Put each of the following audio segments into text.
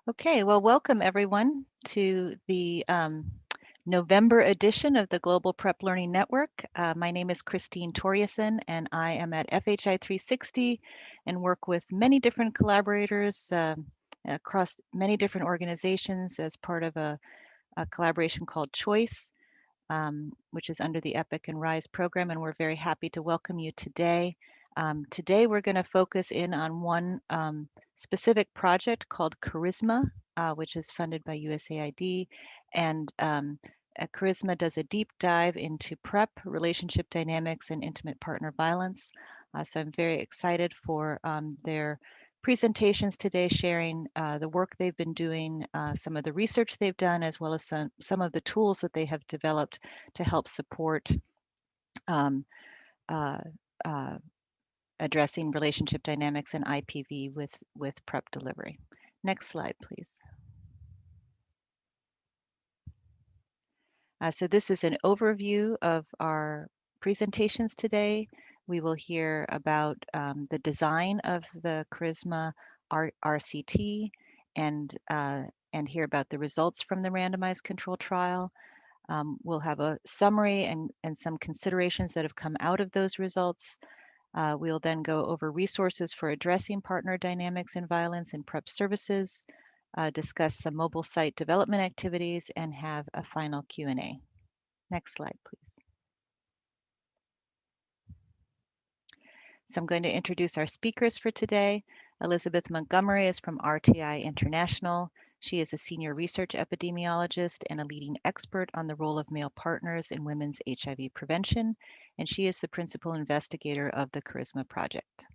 Okay, well, welcome everyone to the November edition of the Global PrEP Learning Network. My name is Christine Toriason, and I am at FHI 360 and work with many different collaborators across many different organizations as part of a collaboration called Choice, which is under the EPIC and RISE program, and we're very happy to welcome you today. Today, we're going to focus in on one specific project called CHARISMA, which is funded by USAID. And CHARISMA does a deep dive into PrEP, relationship dynamics, and intimate partner violence. So I'm very excited for their presentations today, sharing the work they've been doing, some of the research they've done, as well as some of the tools that they have developed to help support um, uh, uh, addressing relationship dynamics and IPV with PrEP delivery. Next slide, please. So this is an overview of our presentations today. We will hear about the design of the CHARISMA RCT and hear about the results from the randomized control trial. We'll have a summary and some considerations that have come out of those results. We'll then go over resources for addressing partner dynamics and violence in PrEP services, discuss some mobile site development activities, and have a final Q&A. Next slide, please. So I'm going to introduce our speakers for today. Elizabeth Montgomery is from RTI International. She is a senior research epidemiologist and a leading expert on the role of male partners in women's HIV prevention, and she is the principal investigator of the CHARISMA project.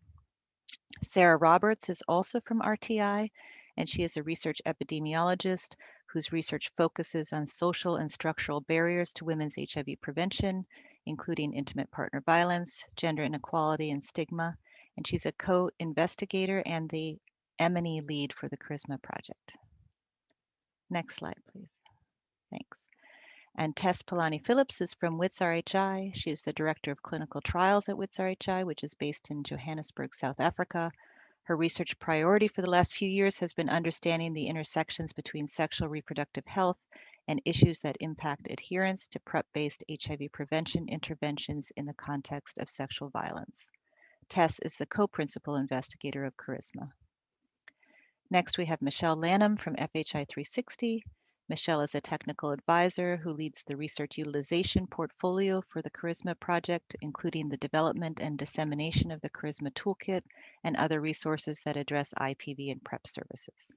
Sarah Roberts is also from RTI, and she is a research epidemiologist whose research focuses on social and structural barriers to women's HIV prevention, including intimate partner violence, gender inequality, and stigma. And she's a co-investigator and the M&E lead for the CHARISMA project. Next slide, please. Thanks. And Tess Polani-Phillips is from WITS-RHI. She is the Director of Clinical Trials at WITS-RHI, which is based in Johannesburg, South Africa. Her research priority for the last few years has been understanding the intersections between sexual reproductive health and issues that impact adherence to PrEP-based HIV prevention interventions in the context of sexual violence. Tess is the co-principal investigator of CHARISMA. Next, we have Michelle Lanham from FHI 360. Michelle is a technical advisor who leads the research utilization portfolio for the CHARISMA project, including the development and dissemination of the CHARISMA Toolkit and other resources that address IPV and PrEP services.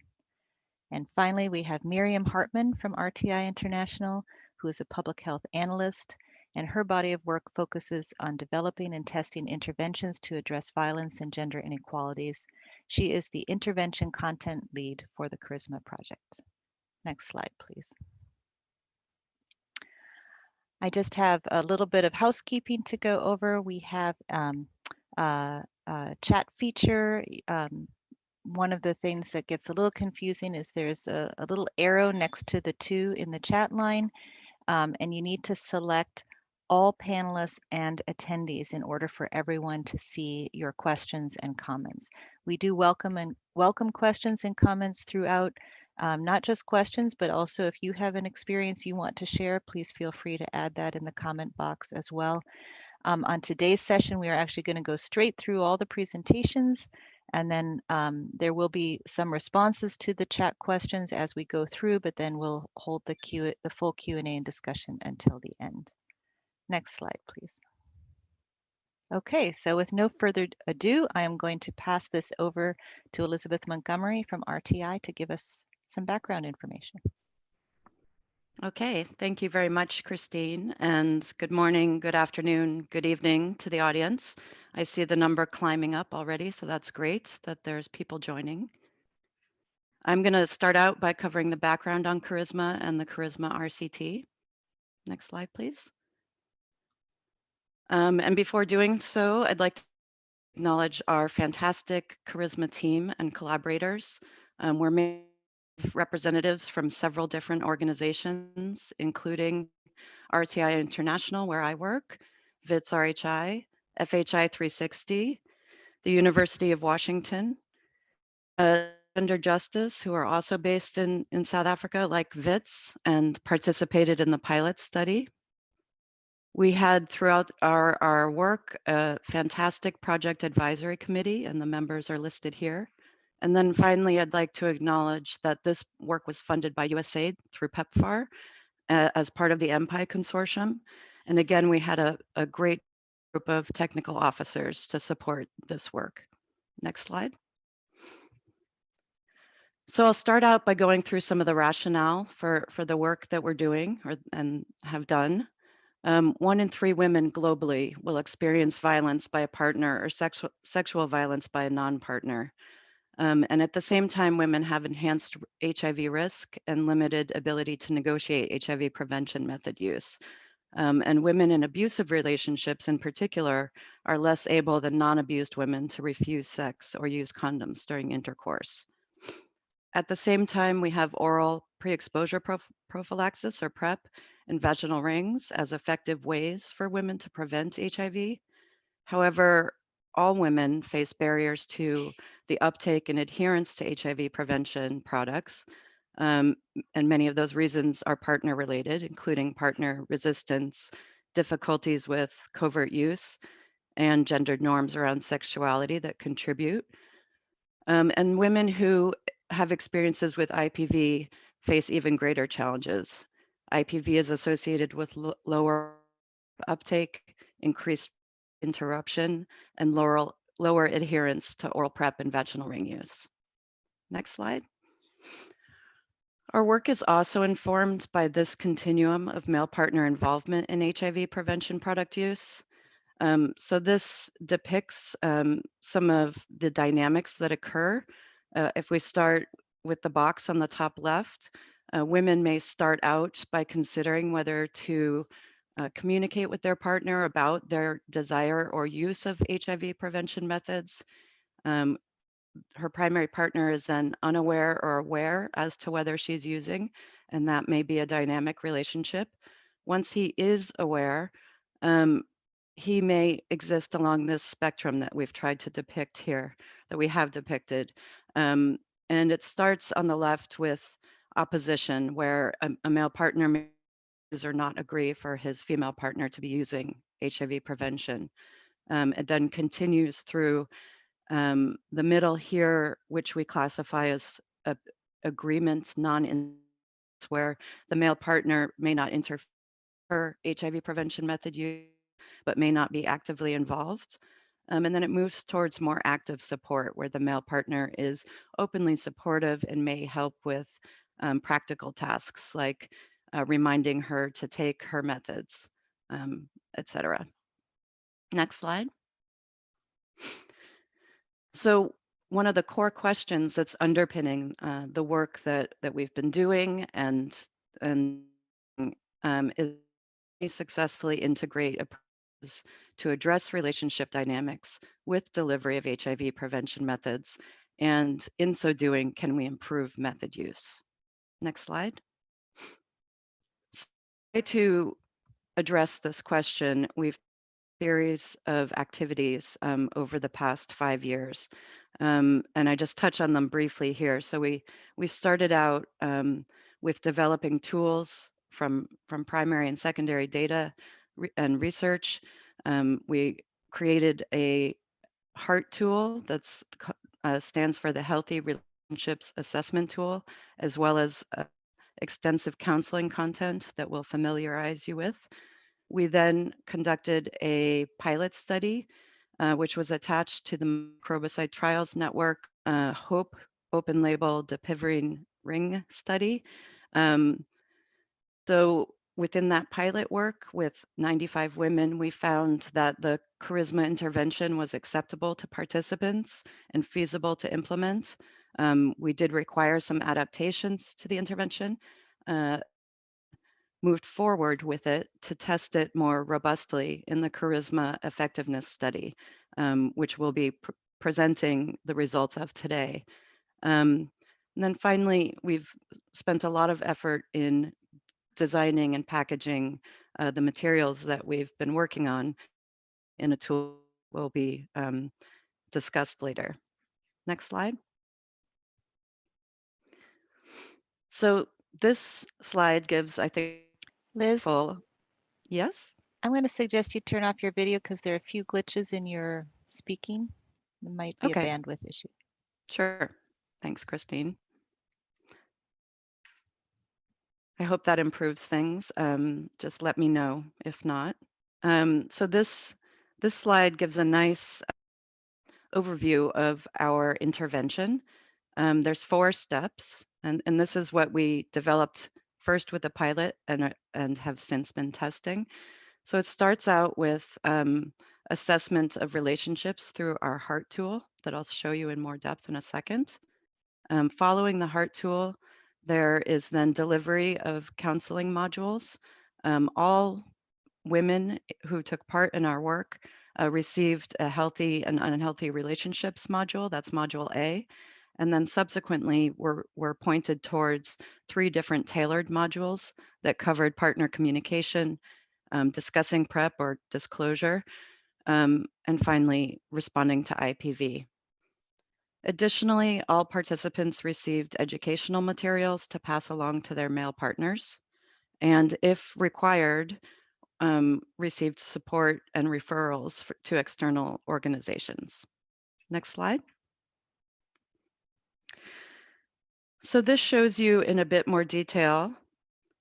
And finally, we have Miriam Hartman from RTI International, who is a public health analyst, and her body of work focuses on developing and testing interventions to address violence and gender inequalities. She is the intervention content lead for the CHARISMA project. Next slide, please. I just have a little bit of housekeeping to go over. We have a chat feature. One of the things that gets a little confusing is there's a little arrow next to the 2 in the chat line, and you need to select all panelists and attendees in order for everyone to see your questions and comments. We do welcome questions and comments throughout, not just questions, but also if you have an experience you want to share, please feel free to add that in the comment box as well. On today's session, we are actually going to go straight through all the presentations, and then there will be some responses to the chat questions as we go through, but then we'll hold the full Q&A and discussion until the end. Next slide, please. Okay, so with no further ado, I am going to pass this over to Elizabeth Montgomery from RTI to give us some background information. Okay, thank you very much, Christine, and good morning, good afternoon, good evening to the audience. I see the number climbing up already, so that's great that there's people joining. I'm going to start out by covering the background on CHARISMA and the CHARISMA RCT. Next slide, please. And before doing so, I'd like to acknowledge our fantastic CHARISMA team and collaborators. We're made of representatives from several different organizations, including RTI International, where I work, WITS-RHI, FHI 360, the University of Washington, Gender Justice, who are also based in South Africa, like WITS, and participated in the pilot study. We had throughout our work a fantastic project advisory committee, and the members are listed here. And then finally, I'd like to acknowledge that this work was funded by USAID through PEPFAR as part of the MPI consortium. And again, we had a great group of technical officers to support this work. Next slide. So I'll start out by going through some of the rationale for the work that we're doing and have done. 1 in 3 women globally will experience violence by a partner or sexual violence by a non-partner. And at the same time, women have enhanced HIV risk and limited ability to negotiate HIV prevention method use. And women in abusive relationships in particular are less able than non-abused women to refuse sex or use condoms during intercourse. At the same time, we have oral pre-exposure prophylaxis or PrEP and vaginal rings as effective ways for women to prevent HIV. However, all women face barriers to the uptake and adherence to HIV prevention products. And many of those reasons are partner related, including partner resistance, difficulties with covert use, and gendered norms around sexuality that contribute. And women who have experiences with IPV face even greater challenges. IPV is associated with lower uptake, increased interruption, and lower adherence to oral PrEP and vaginal ring use. Next slide. Our work is also informed by this continuum of male partner involvement in HIV prevention product use. So this depicts some of the dynamics that occur. If we start with the box on the top left, women may start out by considering whether to communicate with their partner about their desire or use of HIV prevention methods. Her primary partner is then unaware or aware as to whether she's using, and that may be a dynamic relationship. Once he is aware, he may exist along this spectrum that we've tried to depict here, that we have depicted. And it starts on the left with opposition, where a male partner may use or not agree for his female partner to be using HIV prevention. It then continues through the middle here, which we classify as agreements, where the male partner may not interfere HIV prevention method use, but may not be actively involved. And then it moves towards more active support, where the male partner is openly supportive and may help with practical tasks like reminding her to take her methods, etc. Next slide. So one of the core questions that's underpinning the work that we've been doing and is successfully integrate approaches to address relationship dynamics with delivery of HIV prevention methods, and in so doing, can we improve method use? Next slide. So to address this question, we've series of activities over the past 5 years. And I just touch on them briefly here. So we started out with developing tools from primary and secondary data and research. We created a HEART tool that's stands for the Healthy Relationships Assessment Tool, as well as extensive counseling content that we'll familiarize you with. We then conducted a pilot study, which was attached to the Microbicide Trials Network HOPE open label dapivirine ring study. So within that pilot work with 95 women, we found that the CHARISMA intervention was acceptable to participants and feasible to implement. We did require some adaptations to the intervention, moved forward with it to test it more robustly in the CHARISMA effectiveness study, which we'll be presenting the results of today. And then finally, we've spent a lot of effort in designing and packaging the materials that we've been working on in a tool will be discussed later. Next slide. So this slide gives, I think, Liz, full, yes? I'm going to suggest you turn off your video because there are a few glitches in your speaking. It might be a Okay, bandwidth issue. sure. Thanks, Christine. I hope that improves things. Just let me know if not. So this slide gives a nice overview of our intervention. There's 4 steps, and this is what we developed first with the pilot and have since been testing. So it starts out with assessment of relationships through our heart tool that I'll show you in more depth in a second. Following the heart tool, there is then delivery of counseling modules. All women who took part in our work received a healthy and unhealthy relationships module. That's module A. And then subsequently, we're pointed towards 3 different tailored modules that covered partner communication, discussing PrEP or disclosure, and finally, responding to IPV. Additionally, all participants received educational materials to pass along to their male partners, and if required, received support and referrals to external organizations. Next slide. So this shows you in a bit more detail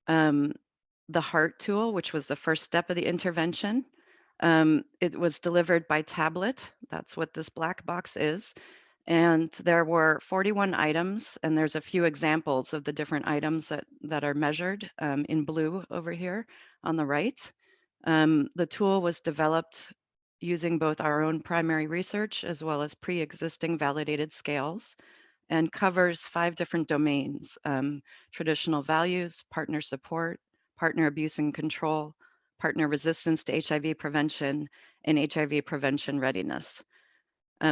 the heart tool, which was the first step of the intervention. It was delivered by tablet. That's what this black box is. And there were 41 items, and there's a few examples of the different items that are measured in blue over here on the right. The tool was developed using both our own primary research as well as pre-existing validated scales and covers 5 different domains: traditional values, partner support, partner abuse and control, partner resistance to HIV prevention, and HIV prevention readiness.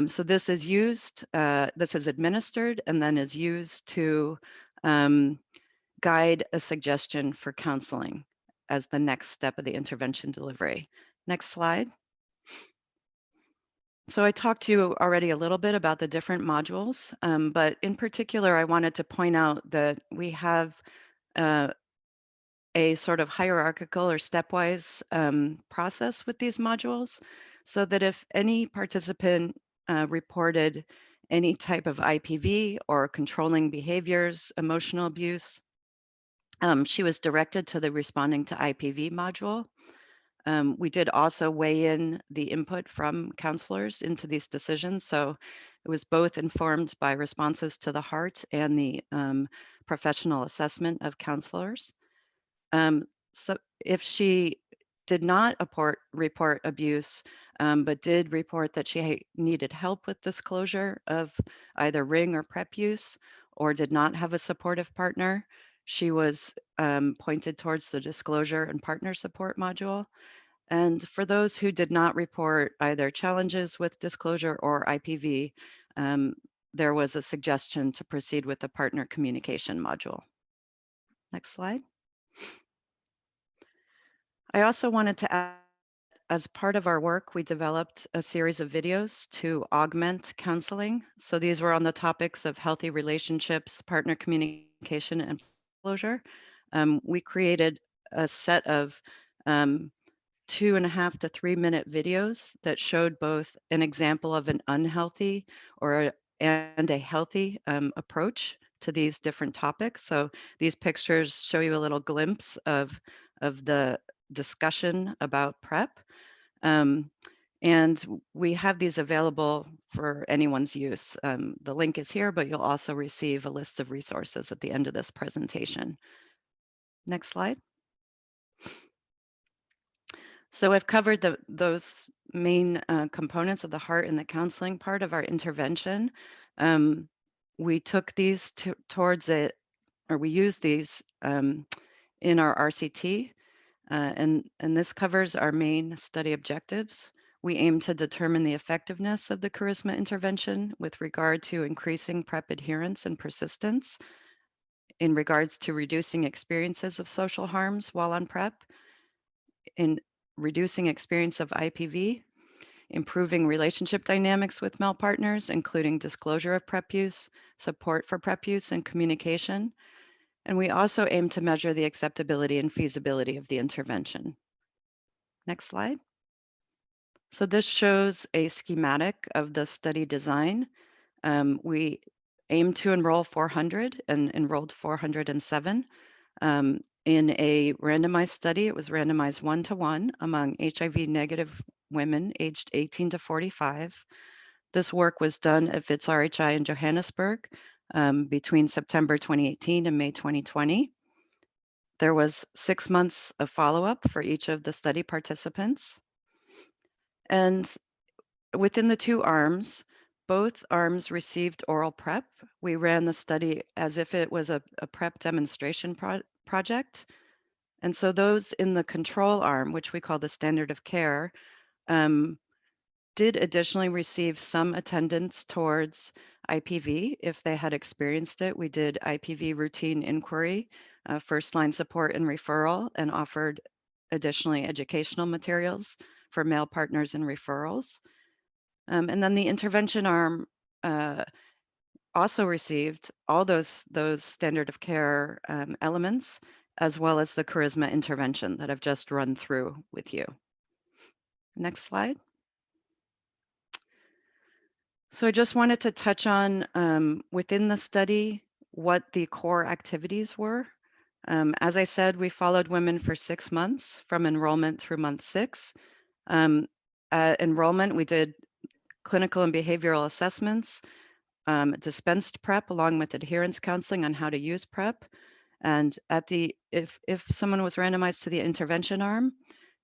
So this is used, this is administered and then is used to guide a suggestion for counseling as the next step of the intervention delivery. Next slide. So I talked to you already a little bit about the different modules, but in particular, I wanted to point out that we have a sort of hierarchical or stepwise process with these modules, so that if any participant reported any type of IPV or controlling behaviors, emotional abuse, she was directed to the responding to IPV module. We did also weigh in the input from counselors into these decisions. So it was both informed by responses to the heart and the professional assessment of counselors. So if she did not report abuse, but did report that she needed help with disclosure of either ring or PrEP use, or did not have a supportive partner, she was pointed towards the disclosure and partner support module. And for those who did not report either challenges with disclosure or IPV, there was a suggestion to proceed with the partner communication module. Next slide. I also wanted to add, as part of our work, we developed a series of videos to augment counseling. So these were on the topics of healthy relationships, partner communication, and disclosure. We created a set of 2.5 to 3 minute videos that showed both an example of an unhealthy and a healthy approach to these different topics. So these pictures show you a little glimpse of the discussion about PrEP. And we have these available for anyone's use. The link is here, but you'll also receive a list of resources at the end of this presentation. Next slide. So I've covered those main components of the heart and the counseling part of our intervention. We took these towards it, or we used these in our RCT, and this covers our main study objectives. We aim to determine the effectiveness of the CHARISMA intervention with regard to increasing PrEP adherence and persistence, in regards to reducing experiences of social harms while on PrEP, in reducing experience of IPV, improving relationship dynamics with male partners, including disclosure of PrEP use, support for PrEP use, and communication, And we also aim to measure the acceptability and feasibility of the intervention. Next slide. So this shows a schematic of the study design. We aimed to enroll 400 and enrolled 407. In a randomized study, it was randomized 1-to-1 among HIV negative women aged 18 to 45. This work was done at Wits RHI in Johannesburg between September 2018 and May 2020. There was 6 months of follow-up for each of the study participants. And within the two arms, both arms received oral PrEP. We ran the study as if it was a PrEP demonstration project. And so those in the control arm, which we call the standard of care, did additionally receive some attendance towards IPV if they had experienced it. We did IPV routine inquiry, first line support and referral, and offered additionally educational materials for male partners and referrals. And then the intervention arm also received all those standard of care elements, as well as the CHARISMA intervention that I've just run through with you. Next slide. So I just wanted to touch on within the study what the core activities were. As I said, we followed women for 6 months from enrollment through month 6. At enrollment, we did clinical and behavioral assessments, dispensed PrEP along with adherence counseling on how to use PrEP. And at the if someone was randomized to the intervention arm,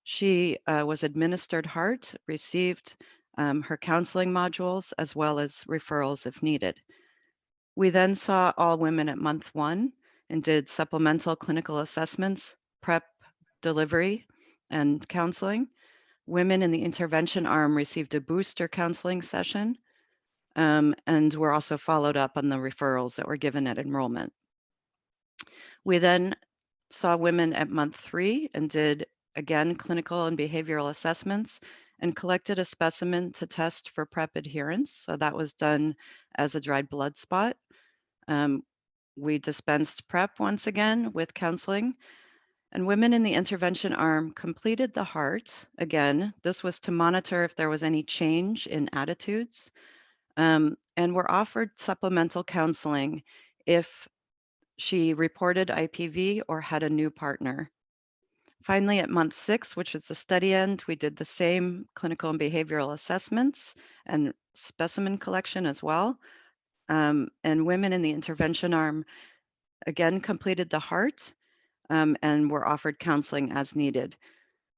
she was administered HART, received her counseling modules, as well as referrals if needed. We then saw all women at month 1 and did supplemental clinical assessments, PrEP delivery, and counseling. Women in the intervention arm received a booster counseling session, and were also followed up on the referrals that were given at enrollment. We then saw women at month 3 and did, again, clinical and behavioral assessments and collected a specimen to test for PrEP adherence. So that was done as a dried blood spot. We dispensed PrEP once again with counseling. And women in the intervention arm completed the HART. Again, this was to monitor if there was any change in attitudes, and were offered supplemental counseling if she reported IPV or had a new partner. Finally, at month 6, which was the study end, we did the same clinical and behavioral assessments and specimen collection as well. And women in the intervention arm, again, completed the HART and were offered counseling as needed.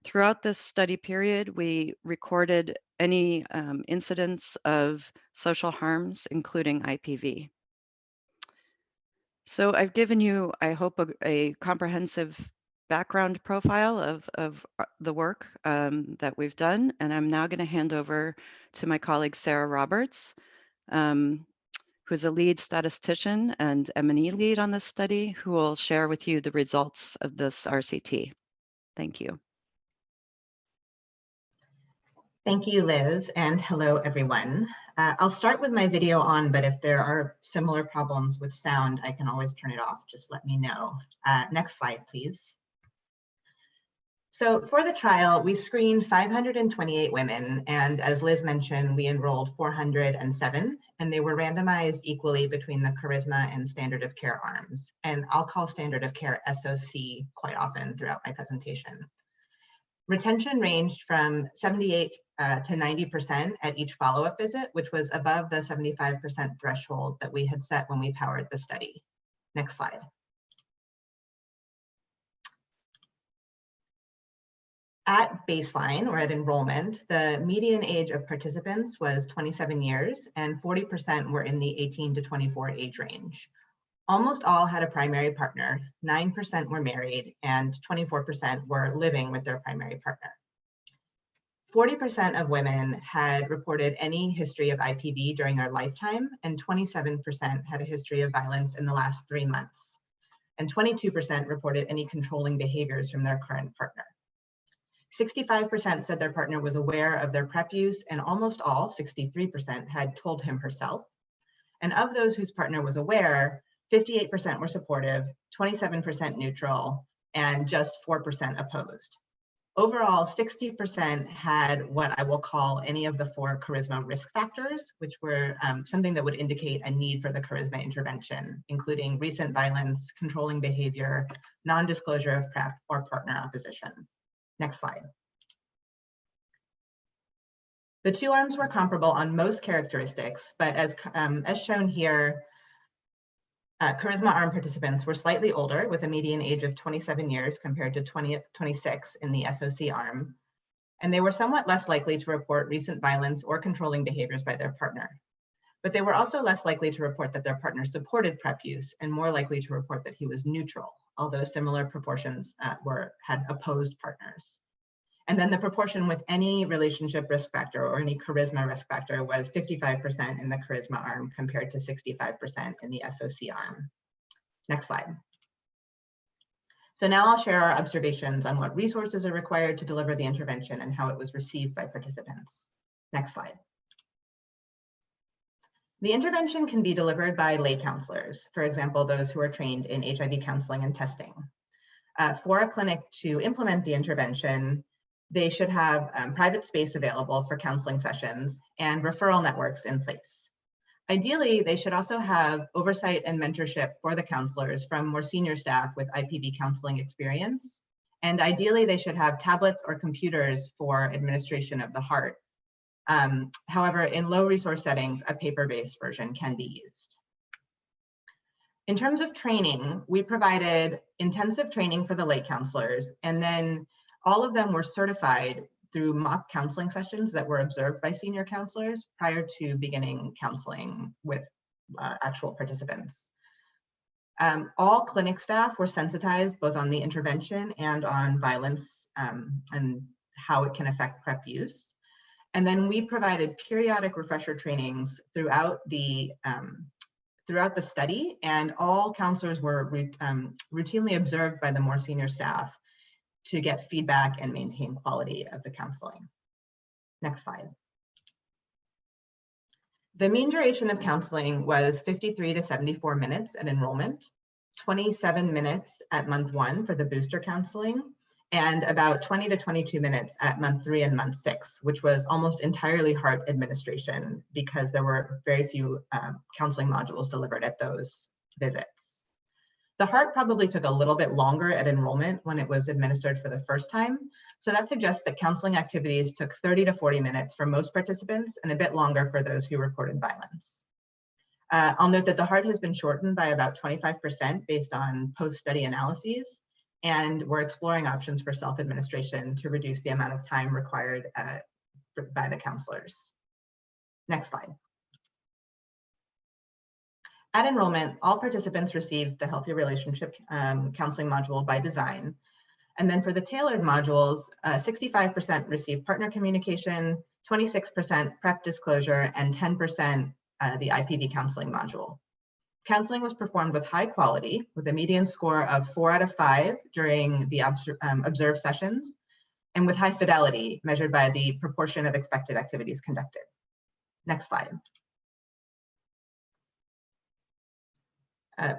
Throughout this study period, we recorded any incidents of social harms, including IPV. So I've given you, I hope, a comprehensive background profile of the work that we've done. And I'm now going to hand over to my colleague, Sarah Roberts, who's a lead statistician and M&E lead on this study, who will share with you the results of this RCT. Thank you. Thank you, Liz, and hello, everyone. I'll start with my video on, but if there are similar problems with sound, I can always turn it off. Just let me know. Next slide, please. So for the trial, we screened 528 women, and as Liz mentioned, we enrolled 407, and they were randomized equally between the CHARISMA and standard of care arms. And I'll call standard of care SOC quite often throughout my presentation. Retention ranged from 78 to 90% at each follow-up visit, which was above the 75% threshold that we had set when we powered the study. Next slide. At baseline, or at enrollment, the median age of participants was 27 years, and 40% were in the 18 to 24 age range. Almost all had a primary partner, 9% were married, and 24% were living with their primary partner. 40% of women had reported any history of IPV during their lifetime, and 27% had a history of violence in the last 3 months. And 22% reported any controlling behaviors from their current partner. 65% said their partner was aware of their PrEP use, and almost all, 63%, had told him herself. And of those whose partner was aware, 58% were supportive, 27% neutral, and just 4% opposed. Overall, 60% had what I will call any of the 4 charisma risk factors, which were something that would indicate a need for the charisma intervention, including recent violence, controlling behavior, non-disclosure of PrEP, or partner opposition. Next slide. The 2 arms were comparable on most characteristics, but as shown here, charisma arm participants were slightly older, with a median age of 27 years compared to 26 in the SOC arm, and they were somewhat less likely to report recent violence or controlling behaviors by their partner. But they were also less likely to report that their partner supported PrEP use and more likely to report that he was neutral, although similar proportions had opposed partners. And then the proportion with any relationship risk factor or any charisma risk factor was 55% in the charisma arm compared to 65% in the SOC arm. Next slide. So now I'll share our observations on what resources are required to deliver the intervention and how it was received by participants. Next slide. The intervention can be delivered by lay counselors, for example, those who are trained in HIV counseling and testing. For a clinic to implement the intervention, they should have private space available for counseling sessions and referral networks in place. Ideally, they should also have oversight and mentorship for the counselors from more senior staff with IPV counseling experience. And ideally, they should have tablets or computers for administration of the HART. However, in low resource settings, a paper-based version can be used. In terms of training, we provided intensive training for the lay counselors, and then all of them were certified through mock counseling sessions that were observed by senior counselors prior to beginning counseling with actual participants. All clinic staff were sensitized both on the intervention and on violence and how it can affect PrEP use. And then we provided periodic refresher trainings throughout the study, and all counselors were routinely observed by the more senior staff to get feedback and maintain quality of the counseling. Next slide. The mean duration of counseling was 53 to 74 minutes at enrollment, 27 minutes at month 1 for the booster counseling, and about 20 to 22 minutes at month 3 and month 6, which was almost entirely HART administration because there were very few counseling modules delivered at those visits. The HART probably took a little bit longer at enrollment when it was administered for the first time. So that suggests that counseling activities took 30 to 40 minutes for most participants and a bit longer for those who reported violence. I'll note that the HART has been shortened by about 25% based on post-study analyses, and we're exploring options for self-administration to reduce the amount of time required by the counselors. Next slide. At enrollment, all participants received the Healthy Relationship Counseling module by design. And then for the tailored modules, 65% received partner communication, 26% PrEP disclosure, and 10% the IPV counseling module. Counseling was performed with high quality, with a median score of 4 out of 5 during the observed sessions, and with high fidelity, measured by the proportion of expected activities conducted. Next slide.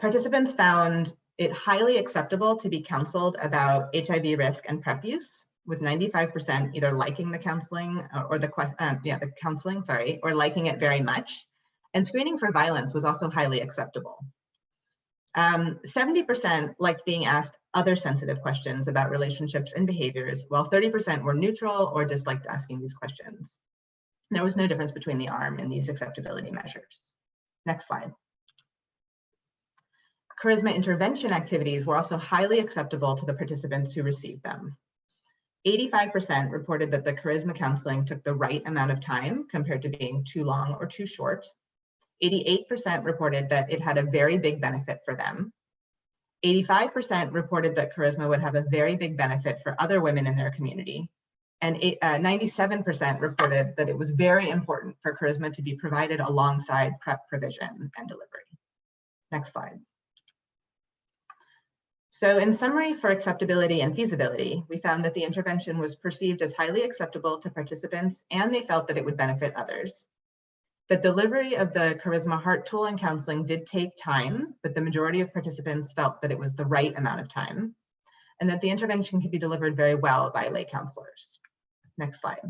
Participants found it highly acceptable to be counseled about HIV risk and PrEP use, with 95% either liking the counseling or or liking it very much. And screening for violence was also highly acceptable. 70% liked being asked other sensitive questions about relationships and behaviors, while 30% were neutral or disliked asking these questions. There was no difference between the arm in these acceptability measures. Next slide. Charisma intervention activities were also highly acceptable to the participants who received them. 85% reported that the charisma counseling took the right amount of time compared to being too long or too short. 88% reported that it had a very big benefit for them. 85% reported that charisma would have a very big benefit for other women in their community. And 97% reported that it was very important for charisma to be provided alongside PrEP provision and delivery. Next slide. So in summary, for acceptability and feasibility, we found that the intervention was perceived as highly acceptable to participants, and they felt that it would benefit others. The delivery of the Charisma Heart Tool and counseling did take time, but the majority of participants felt that it was the right amount of time, and that the intervention could be delivered very well by lay counselors. Next slide.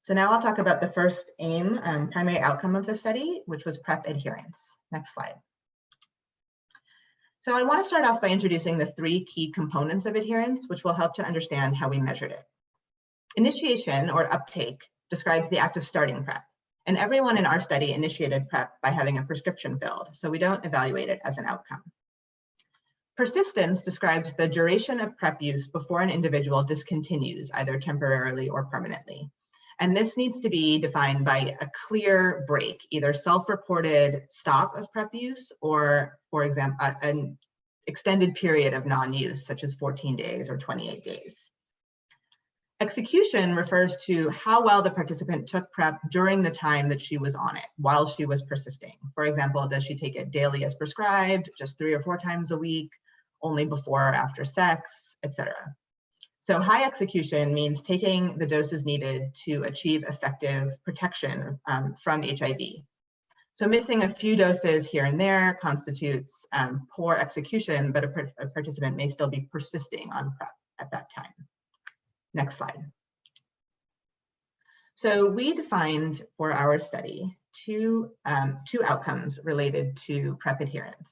So now I'll talk about the first aim, primary outcome of the study, which was PrEP adherence. Next slide. So I want to start off by introducing the 3 key components of adherence, which will help to understand how we measured it. Initiation, or uptake, describes the act of starting PrEP, and everyone in our study initiated PrEP by having a prescription filled, so we don't evaluate it as an outcome. Persistence describes the duration of PrEP use before an individual discontinues, either temporarily or permanently. And this needs to be defined by a clear break, either self-reported stop of PrEP use or, for example, an extended period of non-use, such as 14 days or 28 days. Execution refers to how well the participant took PrEP during the time that she was on it, while she was persisting. For example, does she take it daily as prescribed, just 3 or 4 times a week, only before or after sex, etc. So high execution means taking the doses needed to achieve effective protection from HIV. So missing a few doses here and there constitutes poor execution, but a participant may still be persisting on PrEP at that time. Next slide. So we defined for our study two outcomes related to PrEP adherence.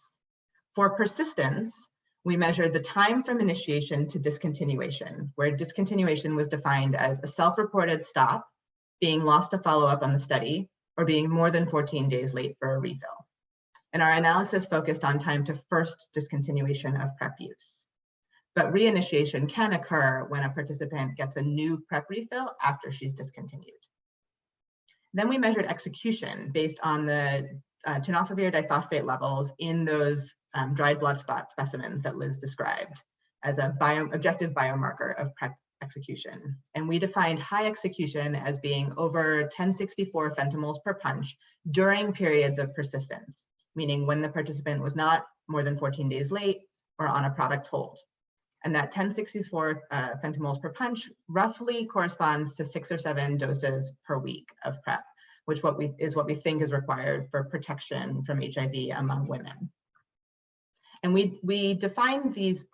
For persistence, we measured the time from initiation to discontinuation, where discontinuation was defined as a self-reported stop, being lost to follow-up on the study, or being more than 14 days late for a refill. And our analysis focused on time to first discontinuation of PrEP use. But reinitiation can occur when a participant gets a new PrEP refill after she's discontinued. Then we measured execution based on the tenofovir diphosphate levels in those dried blood spot specimens that Liz described as an objective biomarker of PrEP execution. And we defined high execution as being over 1064 femtomoles per punch during periods of persistence, meaning when the participant was not more than 14 days late or on a product hold. And that 1064 femtomoles per punch roughly corresponds to 6 or 7 doses per week of PrEP, which is what we think is required for protection from HIV among women. And we defined these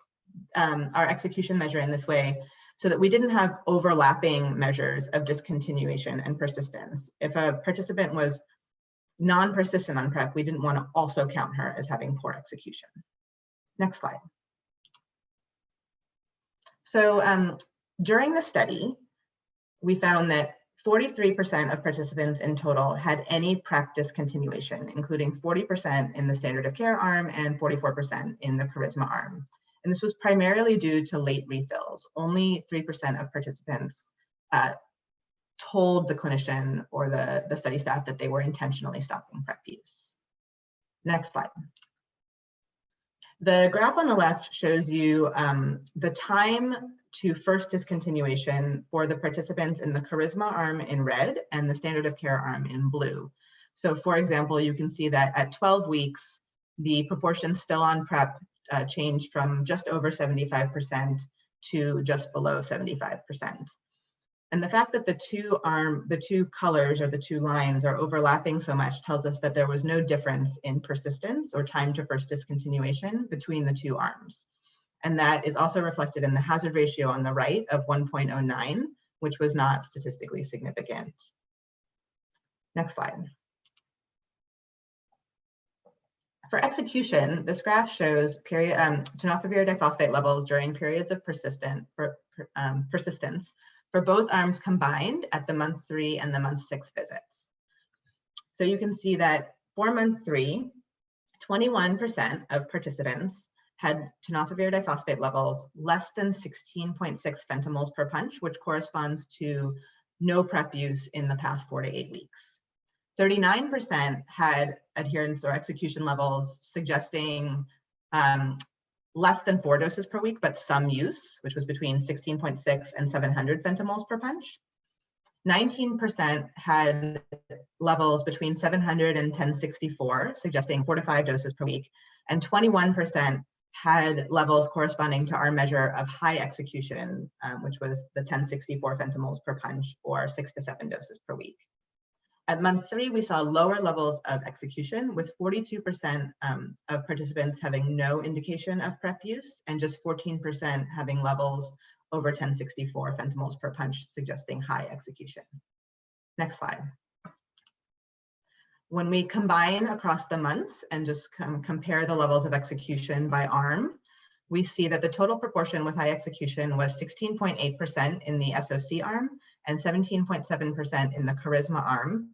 our execution measure in this way so that we didn't have overlapping measures of discontinuation and persistence. If a participant was non-persistent on PrEP, we didn't want to also count her as having poor execution. Next slide. So during the study, we found that 43% of participants in total had any PrEP discontinuation, including 40% in the standard of care arm and 44% in the Charisma arm. And this was primarily due to late refills. Only 3% of participants told the clinician or the study staff that they were intentionally stopping PrEP use. Next slide. The graph on the left shows you the time to first discontinuation for the participants in the Charisma arm in red and the standard of care arm in blue. So for example, you can see that at 12 weeks, the proportion still on PrEP changed from just over 75% to just below 75%. And the fact that the two colors or the two lines are overlapping so much tells us that there was no difference in persistence or time to first discontinuation between the two arms. And that is also reflected in the hazard ratio on the right of 1.09, which was not statistically significant. Next slide. For execution, this graph shows tenofovir diphosphate levels during periods of persistence for both arms combined at the month 3 and the month 6 visits. So you can see that for month 3, 21% of participants had tenofovir diphosphate levels less than 16.6 femtomoles per punch, which corresponds to no PrEP use in the past 4 to 8 weeks. 39% had adherence or execution levels suggesting less than 4 doses per week, but some use, which was between 16.6 and 700 femtomoles per punch. 19% had levels between 700 and 1064, suggesting 4 to 5 doses per week. And 21% had levels corresponding to our measure of high execution, which was the 1064 femtomoles per punch or 6 to 7 doses per week. At month 3, we saw lower levels of execution, with 42% of participants having no indication of PrEP use and just 14% having levels over 1064 femtomoles per punch, suggesting high execution. Next slide. When we combine across the months and just compare the levels of execution by arm, we see that the total proportion with high execution was 16.8% in the SOC arm and 17.7% in the CHARISMA arm,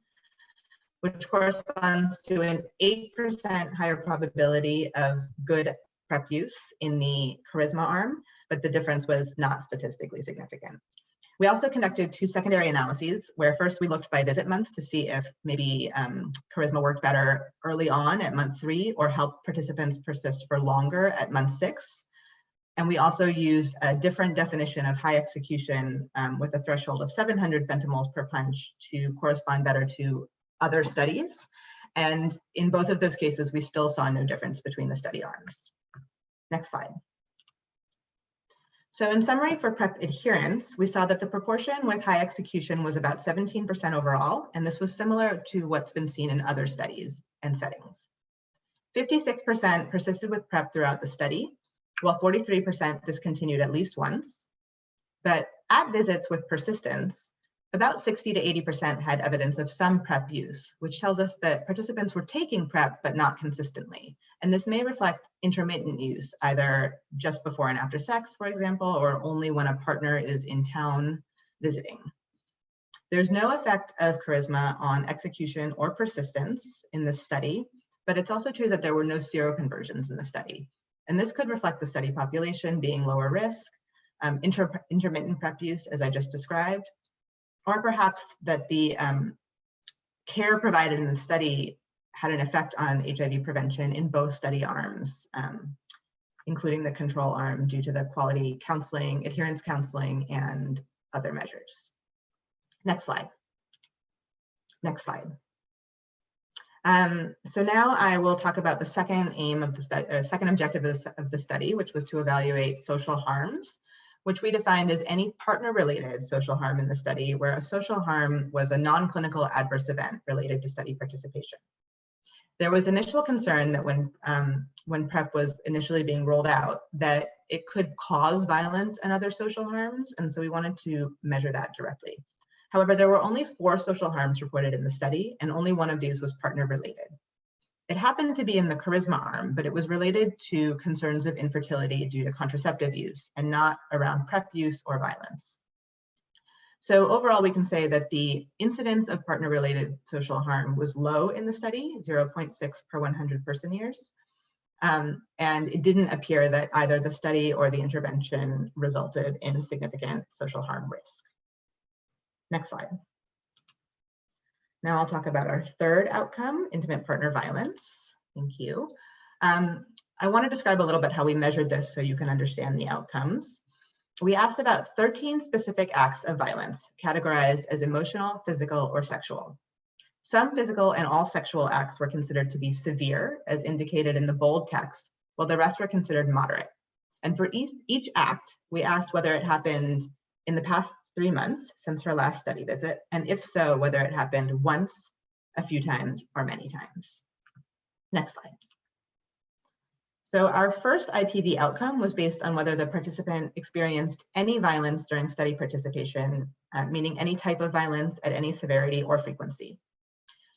which corresponds to an 8% higher probability of good PrEP use in the CHARISMA arm, but the difference was not statistically significant. We also conducted 2 secondary analyses, where first we looked by visit month to see if maybe CHARISMA worked better early on at month 3 or helped participants persist for longer at month 6. And we also used a different definition of high execution with a threshold of 700 femtomoles per punch to correspond better to other studies. And in both of those cases, we still saw no difference between the study arms. Next slide. So in summary, for PrEP adherence, we saw that the proportion with high execution was about 17% overall, and this was similar to what's been seen in other studies and settings. 56% persisted with PrEP throughout the study, while 43% discontinued at least once. But at visits with persistence, about 60 to 80% had evidence of some PrEP use, which tells us that participants were taking PrEP, but not consistently. And this may reflect intermittent use, either just before and after sex, for example, or only when a partner is in town visiting. There's no effect of CHARISMA on execution or persistence in this study, but it's also true that there were no seroconversions in the study. And this could reflect the study population being lower risk, intermittent PrEP use, as I just described, or perhaps that the care provided in the study had an effect on HIV prevention in both study arms, including the control arm, due to the quality counseling, adherence counseling, and other measures. Next slide. Next slide. So now I will talk about the second aim of the study, second objective of the study, which was to evaluate social harms, which we defined as any partner-related social harm in the study where a social harm was a non-clinical adverse event related to study participation. There was initial concern that when PrEP was initially being rolled out, that it could cause violence and other social harms, and so we wanted to measure that directly. However, there were only 4 social harms reported in the study, and only one of these was partner-related. It happened to be in the CHARISMA arm, but it was related to concerns of infertility due to contraceptive use and not around PrEP use or violence. So overall, we can say that the incidence of partner-related social harm was low in the study, 0.6 per 100 person years. And it didn't appear that either the study or the intervention resulted in significant social harm risk. Next slide. Now I'll talk about our third outcome, intimate partner violence. Thank you. I want to describe a little bit how we measured this so you can understand the outcomes. We asked about 13 specific acts of violence, categorized as emotional, physical, or sexual. Some physical and all sexual acts were considered to be severe, as indicated in the bold text, while the rest were considered moderate. And for each act, we asked whether it happened in the past 3 months since her last study visit, and if so, whether it happened once, a few times, or many times. Next slide. So our first IPV outcome was based on whether the participant experienced any violence during study participation, meaning any type of violence at any severity or frequency.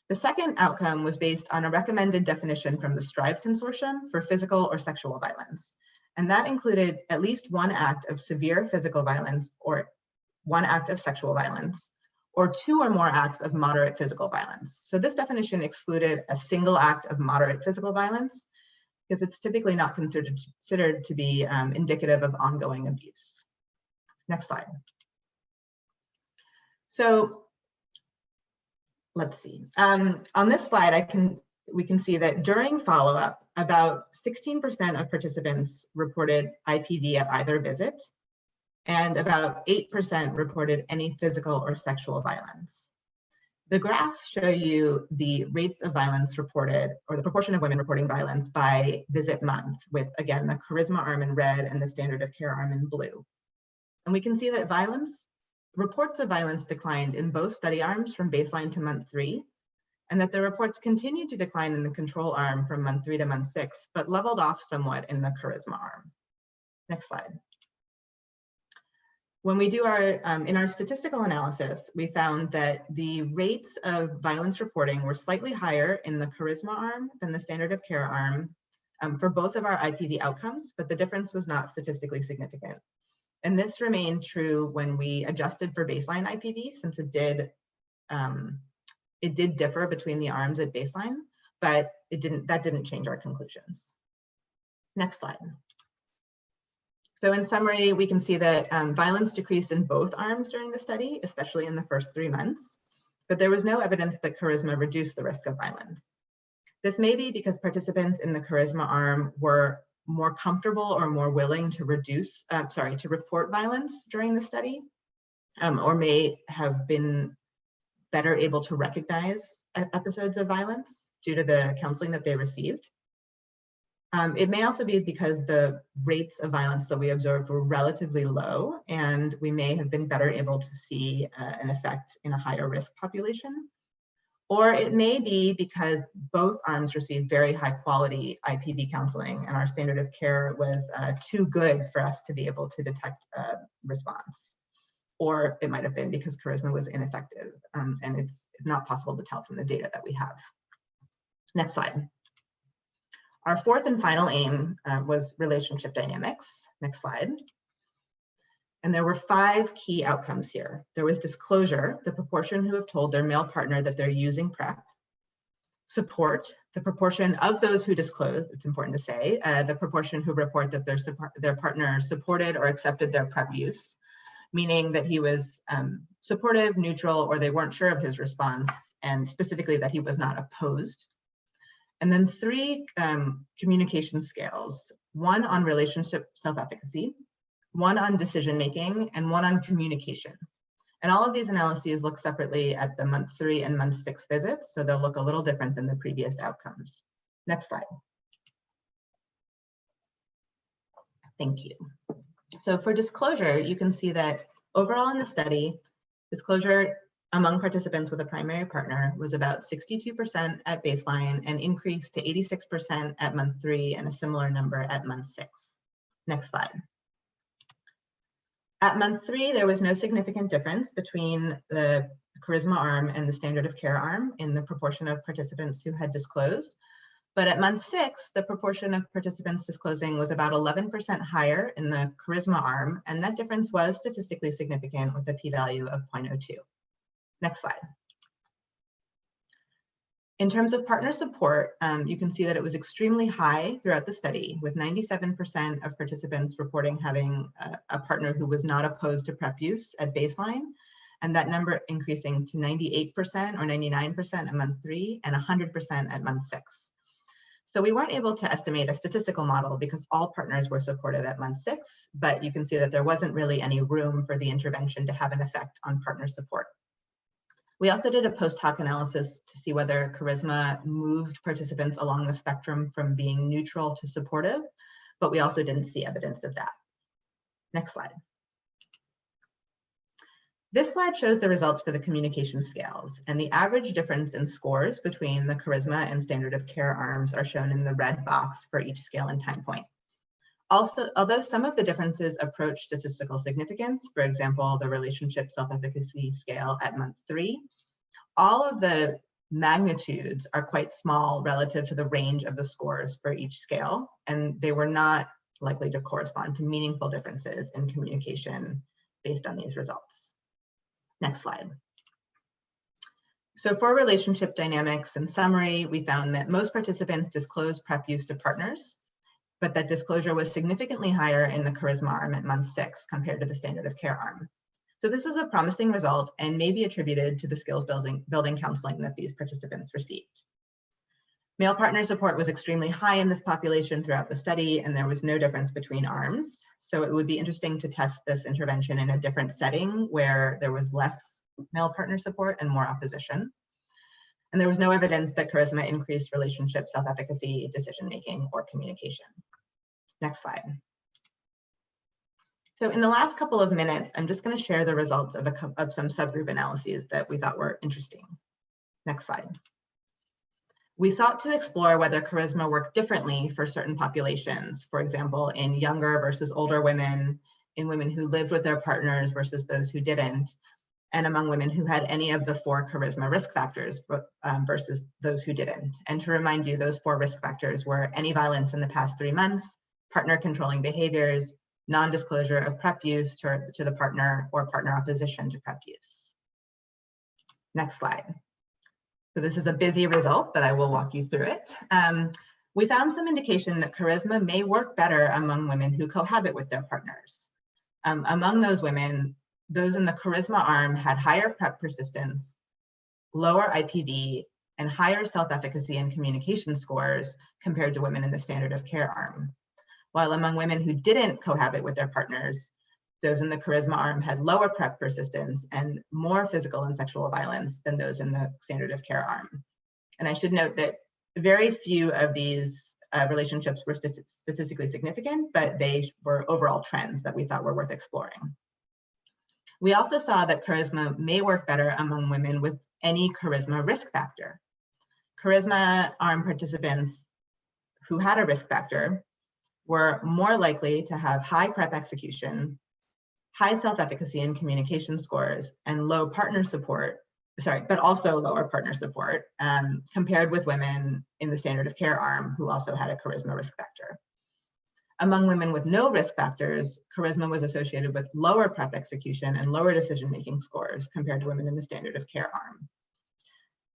The second outcome was based on a recommended definition from the STRIVE Consortium for physical or sexual violence. And that included at least 1 act of severe physical violence or 1 act of sexual violence, or 2 or more acts of moderate physical violence. So this definition excluded a single act of moderate physical violence because it's typically not considered to be indicative of ongoing abuse. Next slide. So let's see. On this slide, we can see that during follow-up, about 16% of participants reported IPV at either visit, and about 8% reported any physical or sexual violence. The graphs show you the rates of violence reported, or the proportion of women reporting violence by visit month, with, again, the CHARISMA arm in red and the standard of care arm in blue. And we can see that violence reports of violence declined in both study arms from baseline to month 3, and that the reports continued to decline in the control arm from month 3 to month 6, but leveled off somewhat in the CHARISMA arm. Next slide. When we do in our statistical analysis, we found that the rates of violence reporting were slightly higher in the CHARISMA arm than the standard of care arm for both of our IPV outcomes, but the difference was not statistically significant. And this remained true when we adjusted for baseline IPV, since it did differ between the arms at baseline, but that didn't change our conclusions. Next slide. So in summary, we can see that violence decreased in both arms during the study, especially in the first 3 months, but there was no evidence that CHARISMA reduced the risk of violence. This may be because participants in the CHARISMA arm were more comfortable or more willing to report violence during the study, or may have been better able to recognize episodes of violence due to the counseling that they received. It may also be because the rates of violence that we observed were relatively low, and we may have been better able to see an effect in a higher risk population. Or it may be because both arms received very high quality IPV counseling, and our standard of care was too good for us to be able to detect a response. Or it might have been because CHARISMA was ineffective, and it's not possible to tell from the data that we have. Next slide. Our fourth and final aim was relationship dynamics. Next slide. And there were 5 key outcomes here. There was disclosure, the proportion who have told their male partner that they're using PrEP. Support, the proportion of those who disclosed, it's important to say, the proportion who report that their partner supported or accepted their PrEP use, meaning that he was supportive, neutral, or they weren't sure of his response, and specifically that he was not opposed. And then 3 communication scales, 1 on relationship self-efficacy, 1 on decision-making, and 1 on communication. And all of these analyses look separately at the month 3 and month 6 visits, so they'll look a little different than the previous outcomes. Next slide. Thank you. So for disclosure, you can see that overall in the study, disclosure among participants with a primary partner was about 62% at baseline and increased to 86% at month 3 and a similar number at month 6. Next slide. At month 3, there was no significant difference between the CHARISMA arm and the standard of care arm in the proportion of participants who had disclosed. But at month 6, the proportion of participants disclosing was about 11% higher in the CHARISMA arm, and that difference was statistically significant with a p-value of 0.02. Next slide. In terms of partner support, you can see that it was extremely high throughout the study, with 97% of participants reporting having a partner who was not opposed to PrEP use at baseline, and that number increasing to 98% or 99% at month 3 and 100% at month 6. So we weren't able to estimate a statistical model because all partners were supportive at month 6, but you can see that there wasn't really any room for the intervention to have an effect on partner support. We also did a post hoc analysis to see whether CHARISMA moved participants along the spectrum from being neutral to supportive, but we also didn't see evidence of that. Next slide. This slide shows the results for the communication scales, and the average difference in scores between the CHARISMA and standard of care arms are shown in the red box for each scale and time point. Also, although some of the differences approach statistical significance, for example, the relationship self-efficacy scale at month 3, all of the magnitudes are quite small relative to the range of the scores for each scale, and they were not likely to correspond to meaningful differences in communication based on these results. Next slide. So for relationship dynamics, in summary, we found that most participants disclosed PrEP use to partners, but that disclosure was significantly higher in the CHARISMA arm at month 6 compared to the standard of care arm. So this is a promising result and may be attributed to the skills building counseling that these participants received. Male partner support was extremely high in this population throughout the study, and there was no difference between arms. So it would be interesting to test this intervention in a different setting where there was less male partner support and more opposition. And there was no evidence that CHARISMA increased relationship self-efficacy, decision-making, or communication. Next slide. So in the last couple of minutes, I'm just going to share the results of some subgroup analyses that we thought were interesting. Next slide. We sought to explore whether charisma worked differently for certain populations, for example, in younger versus older women, in women who lived with their partners versus those who didn't, and among women who had any of the 4 charisma risk factors versus those who didn't. And to remind you, those 4 risk factors were any violence in the past 3 months, partner controlling behaviors, non-disclosure of PrEP use to the partner, or partner opposition to PrEP use. Next slide. So this is a busy result, but I will walk you through it. We found some indication that charisma may work better among women who cohabit with their partners. Among those women, those in the charisma arm had higher PrEP persistence, lower IPV, and higher self-efficacy and communication scores compared to women in the standard of care arm. While among women who didn't cohabit with their partners, those in the charisma arm had lower PrEP persistence and more physical and sexual violence than those in the standard of care arm. And I should note that very few of these relationships were statistically significant, but they were overall trends that we thought were worth exploring. We also saw that charisma may work better among women with any charisma risk factor. Charisma arm participants who had a risk factor were more likely to have high PrEP execution, high self-efficacy and communication scores, and low partner support, but also lower partner support compared with women in the standard of care arm who also had a charisma risk factor. Among women with no risk factors, charisma was associated with lower PrEP execution and lower decision-making scores compared to women in the standard of care arm.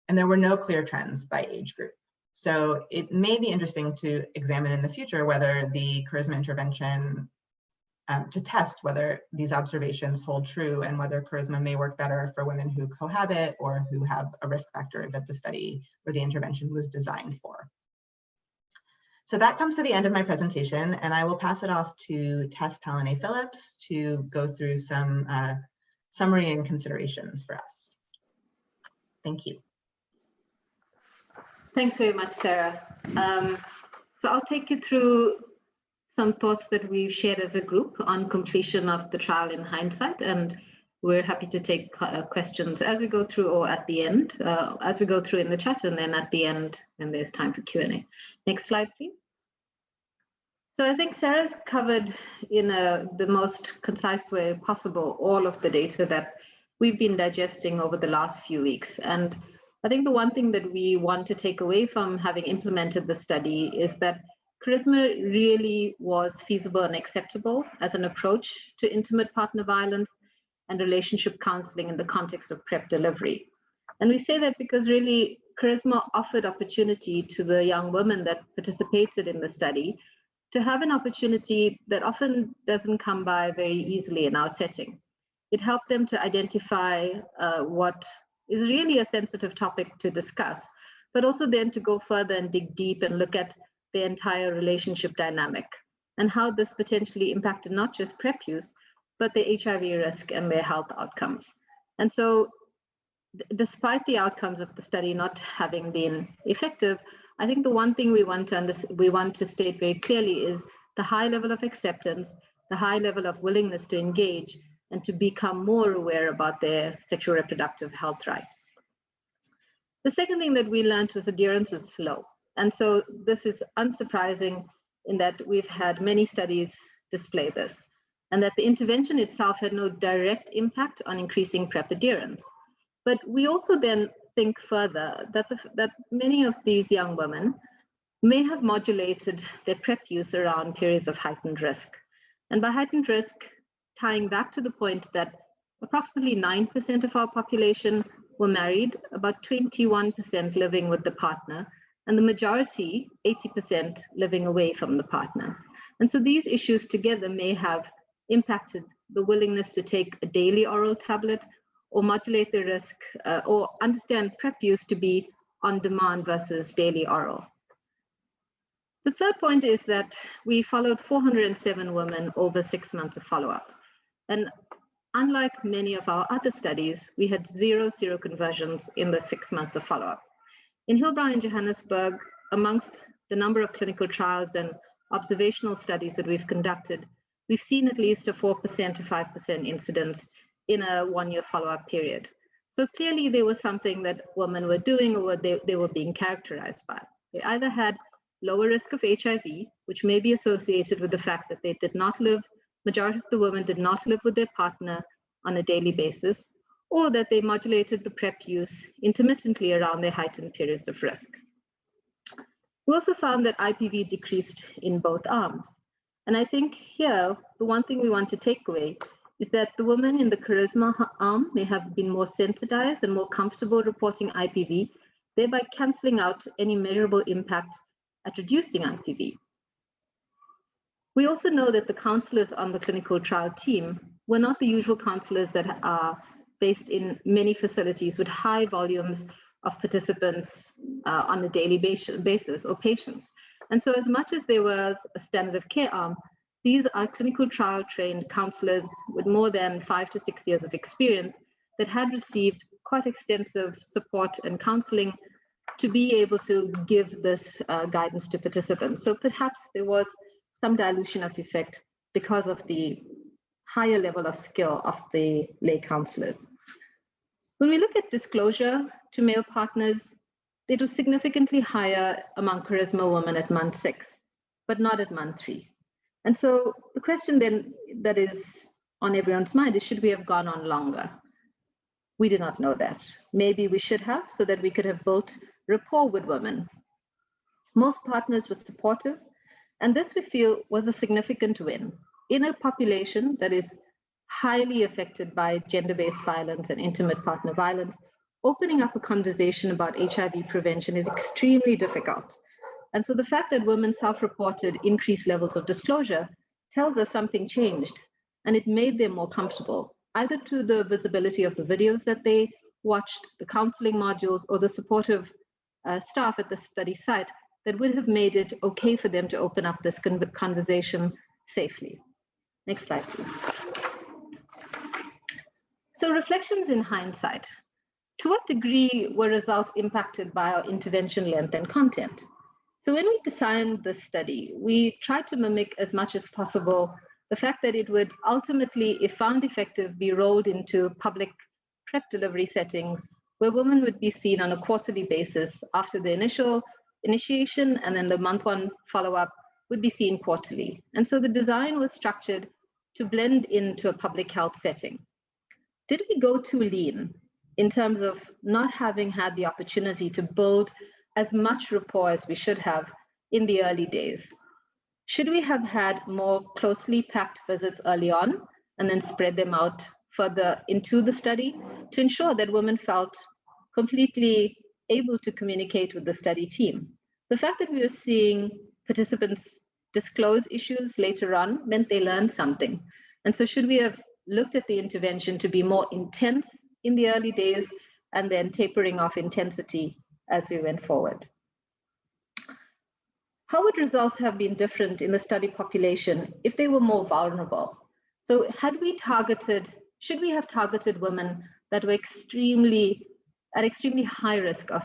And there were no clear trends by age group. So it may be interesting to examine in the future whether the charisma intervention to test whether these observations hold true and whether charisma may work better for women who cohabit or who have a risk factor that the study or the intervention was designed for. So that comes to the end of my presentation, and I will pass it off to Tess Talane-Phillips to go through some summary and considerations for us. Thank you. Thanks very much, Sarah. So I'll take you through some thoughts that we've shared as a group on completion of the trial in hindsight, and we're happy to take questions as we go through or at the end, as we go through in the chat, and then at the end when there's time for Q&A. Next slide, please. So I think Sarah's covered in the most concise way possible all of the data that we've been digesting over the last few weeks. And I think the one thing that we want to take away from having implemented the study is that charisma really was feasible and acceptable as an approach to intimate partner violence and relationship counseling in the context of PrEP delivery. And we say that because really charisma offered opportunity to the young women that participated in the study to have an opportunity that often doesn't come by very easily in our setting. It helped them to identify what is really a sensitive topic to discuss, but also then to go further and dig deep and look at the entire relationship dynamic and how this potentially impacted not just PrEP use, but the HIV risk and their health outcomes. And so despite the outcomes of the study not having been effective, I think the one thing we want to state very clearly is the high level of acceptance, the high level of willingness to engage and to become more aware about their sexual reproductive health rights. The second thing that we learned was adherence was slow. And so this is unsurprising in that we've had many studies display this, and that the intervention itself had no direct impact on increasing PrEP adherence. But we also then think further that many of these young women may have modulated their PrEP use around periods of heightened risk. And by heightened risk, tying back to the point that approximately 9% of our population were married, about 21% living with the partner, and the majority, 80%, living away from the partner. And so these issues together may have impacted the willingness to take a daily oral tablet or modulate the risk or understand PrEP use to be on demand versus daily oral. The third point is that we followed 407 women over 6 months of follow-up. And unlike many of our other studies, we had zero seroconversions in the 6 months of follow-up. In Hillbrow and Johannesburg, amongst the number of clinical trials and observational studies that we've conducted, we've seen at least a 4% to 5% incidence in a 1-year follow-up period. So clearly there was something that women were doing or they were being characterized by. They either had lower risk of HIV, which may be associated with the fact that they did not live, majority of the women did not live with their partner on a daily basis, or that they modulated the PrEP use intermittently around their heightened periods of risk. We also found that IPV decreased in both arms. And I think here, the one thing we want to take away is that the women in the CHARISMA arm may have been more sensitized and more comfortable reporting IPV, thereby canceling out any measurable impact at reducing IPV. We also know that the counselors on the clinical trial team were not the usual counselors that are based in many facilities with high volumes of participants on a daily basis or patients. And so as much as there was a standard of care arm, these are clinical trial trained counselors with more than 5 to 6 years of experience that had received quite extensive support and counseling to be able to give this guidance to participants. So perhaps there was some dilution of effect because of the higher level of skill of the lay counselors. When we look at disclosure to male partners, it was significantly higher among CHARISMA women at month 6, but not at month 3. And so the question then that is on everyone's mind is, should we have gone on longer? We did not know that. Maybe we should have, so that we could have built rapport with women. Most partners were supportive, and this we feel was a significant win. In a population that is highly affected by gender-based violence and intimate partner violence, opening up a conversation about HIV prevention is extremely difficult. And so the fact that women self-reported increased levels of disclosure tells us something changed, and it made them more comfortable, either through the visibility of the videos that they watched, the counseling modules, or the supportive staff at the study site that would have made it okay for them to open up this conversation safely. Next slide, please. So reflections in hindsight. To what degree were results impacted by our intervention length and content? So when we designed the study, we tried to mimic as much as possible the fact that it would ultimately, if found effective, be rolled into public PrEP delivery settings where women would be seen on a quarterly basis after the initial initiation, and then the month 1 follow-up would be seen quarterly. And so the design was structured to blend into a public health setting. Did we go too lean in terms of not having had the opportunity to build as much rapport as we should have in the early days? Should we have had more closely packed visits early on and then spread them out further into the study to ensure that women felt completely able to communicate with the study team? The fact that we were seeing participants disclose issues later on meant they learned something. And so should we have looked at the intervention to be more intense in the early days and then tapering off intensity as we went forward? How would results have been different in the study population if they were more vulnerable? So should we have targeted women that were at extremely high risk of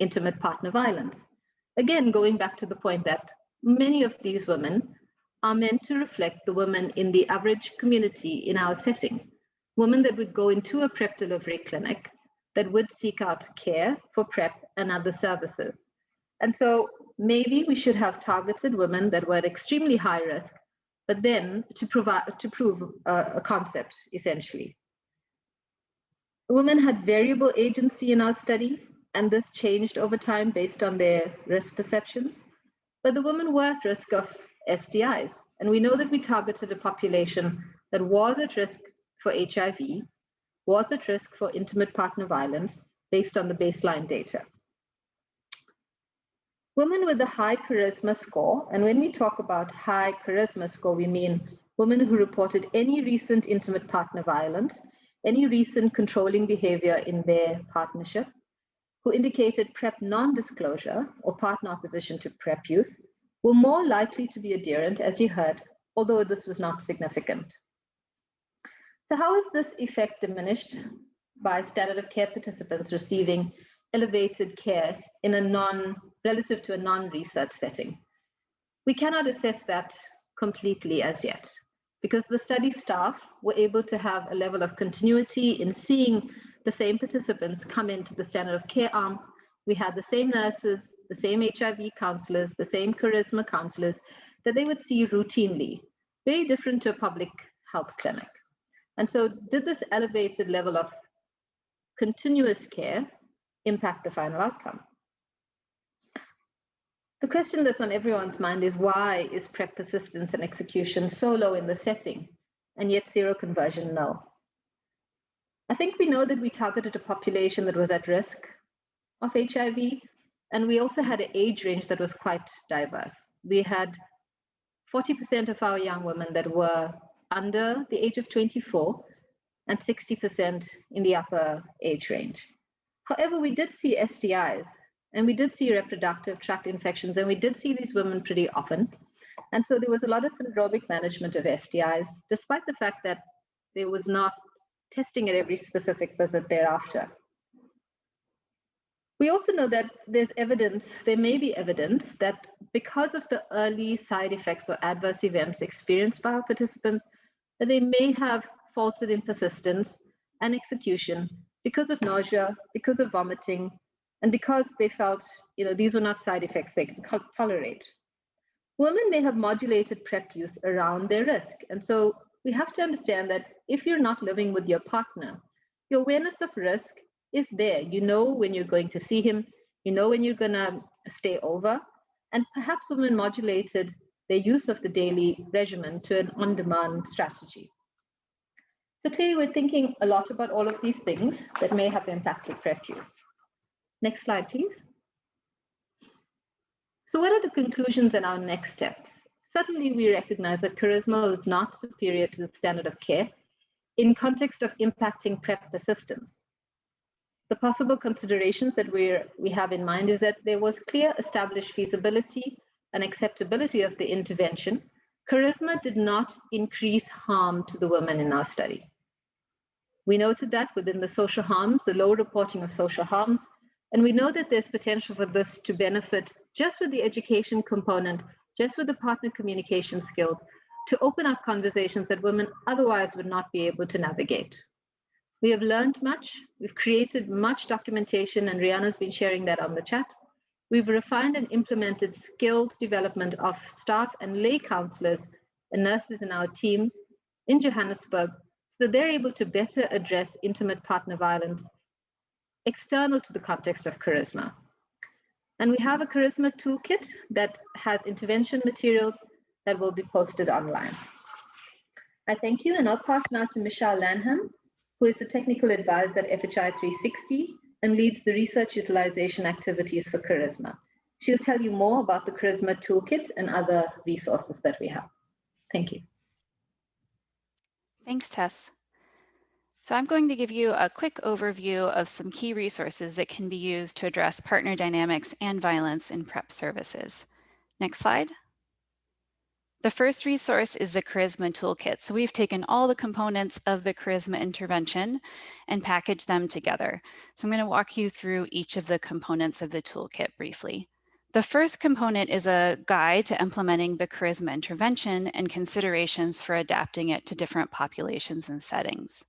intimate partner violence? Again, going back to the point that many of these women are meant to reflect the women in the average community in our setting, women that would go into a PrEP delivery clinic, that would seek out care for PrEP and other services. And so maybe we should have targeted women that were at extremely high risk, but then to prove a concept, essentially. Women had variable agency in our study, and this changed over time based on their risk perceptions. But the women were at risk of STIs, and we know that we targeted a population that was at risk for HIV, was at risk for intimate partner violence based on the baseline data. Women with a high charisma score, and when we talk about high charisma score, we mean women who reported any recent intimate partner violence, any recent controlling behavior in their partnership, who indicated PrEP non-disclosure or partner opposition to PrEP use, were more likely to be adherent, as you heard, although this was not significant. So how is this effect diminished by standard of care participants receiving elevated care in relative to a non-research setting? We cannot assess that completely as yet. because the study staff were able to have a level of continuity in seeing the same participants come into the standard of care arm. We had the same nurses, the same HIV counselors, the same charisma counselors that they would see routinely, very different to a public health clinic. And so did this elevated level of continuous care impact the final outcome? The question that's on everyone's mind is, why is PrEP persistence and execution so low in the setting, and yet seroconversion no? I think we know that we targeted a population that was at risk of HIV, and we also had an age range that was quite diverse. We had 40% of our young women that were under the age of 24 and 60% in the upper age range. However, we did see STIs, and we did see reproductive tract infections, and we did see these women pretty often. And so there was a lot of syndromic management of STIs, despite the fact that there was not testing at every specific visit thereafter. We also know that there's evidence, there may be evidence that because of the early side effects or adverse events experienced by our participants, that they may have faltered in persistence and execution because of nausea, because of vomiting, and because they felt, these were not side effects they could tolerate. Women may have modulated PrEP use around their risk. And so we have to understand that if you're not living with your partner, your awareness of risk is there. You know when you're going to see him, you know when you're going to stay over, and perhaps women modulated their use of the daily regimen to an on-demand strategy. So clearly we're thinking a lot about all of these things that may have impacted PrEP use. Next slide, please. So what are the conclusions and our next steps? Suddenly we recognize that charisma is not superior to the standard of care in context of impacting PrEP persistence. The possible considerations that we have in mind is that there was clear established feasibility and acceptability of the intervention. Charisma did not increase harm to the women in our study. We noted that within the social harms, the low reporting of social harms, and we know that there's potential for this to benefit just with the education component, just with the partner communication skills, to open up conversations that women otherwise would not be able to navigate. We have learned much, we've created much documentation, and Rihanna's been sharing that on the chat. We've refined and implemented skills development of staff and lay counselors and nurses in our teams in Johannesburg so that they're able to better address intimate partner violence external to the context of charisma. And we have a charisma toolkit that has intervention materials that will be posted online. I thank you, and I'll pass now to Michelle Lanham, who is the technical advisor at FHI 360 and leads the research utilization activities for charisma. She'll tell you more about the charisma toolkit and other resources that we have. Thank you. Thanks, Tess. So I'm going to give you a quick overview of some key resources that can be used to address partner dynamics and violence in PrEP services. Next slide. The first resource is the Charisma Toolkit. So we've taken all the components of the Charisma intervention and packaged them together. So I'm going to walk you through each of the components of the toolkit briefly. The first component is a guide to implementing the Charisma intervention and considerations for adapting it to different populations and settings.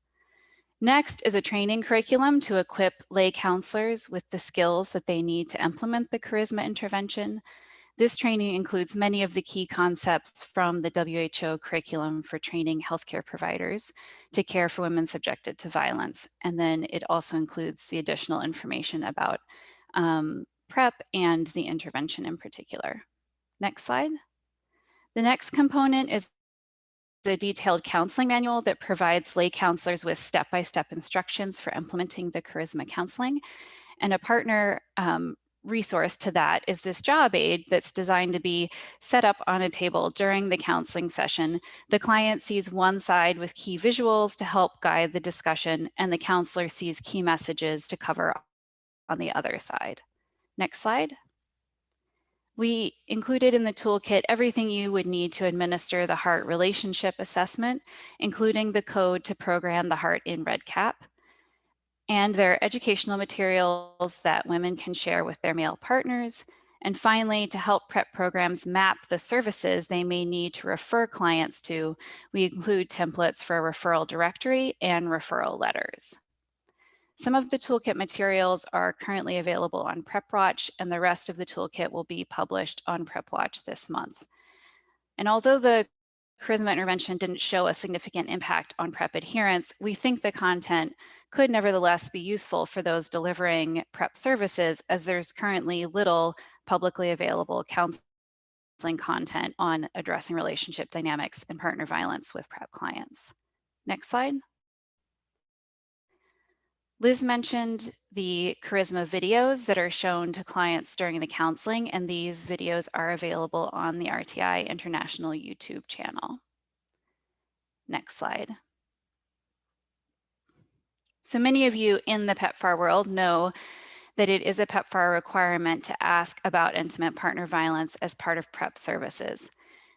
Next is a training curriculum to equip lay counselors with the skills that they need to implement the Charisma intervention. This training includes many of the key concepts from the WHO curriculum for training healthcare providers to care for women subjected to violence. And then it also includes the additional information about PrEP and the intervention in particular. Next slide. The next component is the detailed counseling manual that provides lay counselors with step-by-step instructions for implementing the Charisma counseling. And a partner resource to that is this job aid that's designed to be set up on a table during the counseling session. The client sees one side with key visuals to help guide the discussion, and the counselor sees key messages to cover on the other side. Next slide. We included in the toolkit everything you would need to administer the heart relationship assessment, including the code to program the heart in REDCap. And there are educational materials that women can share with their male partners, And finally, to help PrEP programs map the services they may need to refer clients to, we include templates for a referral directory and referral letters. Some of the toolkit materials are currently available on PrEPWatch, and the rest of the toolkit will be published on PrEPWatch this month. And although the CHARISMA intervention didn't show a significant impact on PrEP adherence, we think the content could nevertheless be useful for those delivering PrEP services, as there's currently little publicly available counseling content on addressing relationship dynamics and partner violence with PrEP clients. Next slide. Liz mentioned the CHARISMA videos that are shown to clients during the counseling, and these videos are available on the RTI International YouTube channel. Next slide. So many of you in the PEPFAR world know that it is a PEPFAR requirement to ask about intimate partner violence as part of PrEP services.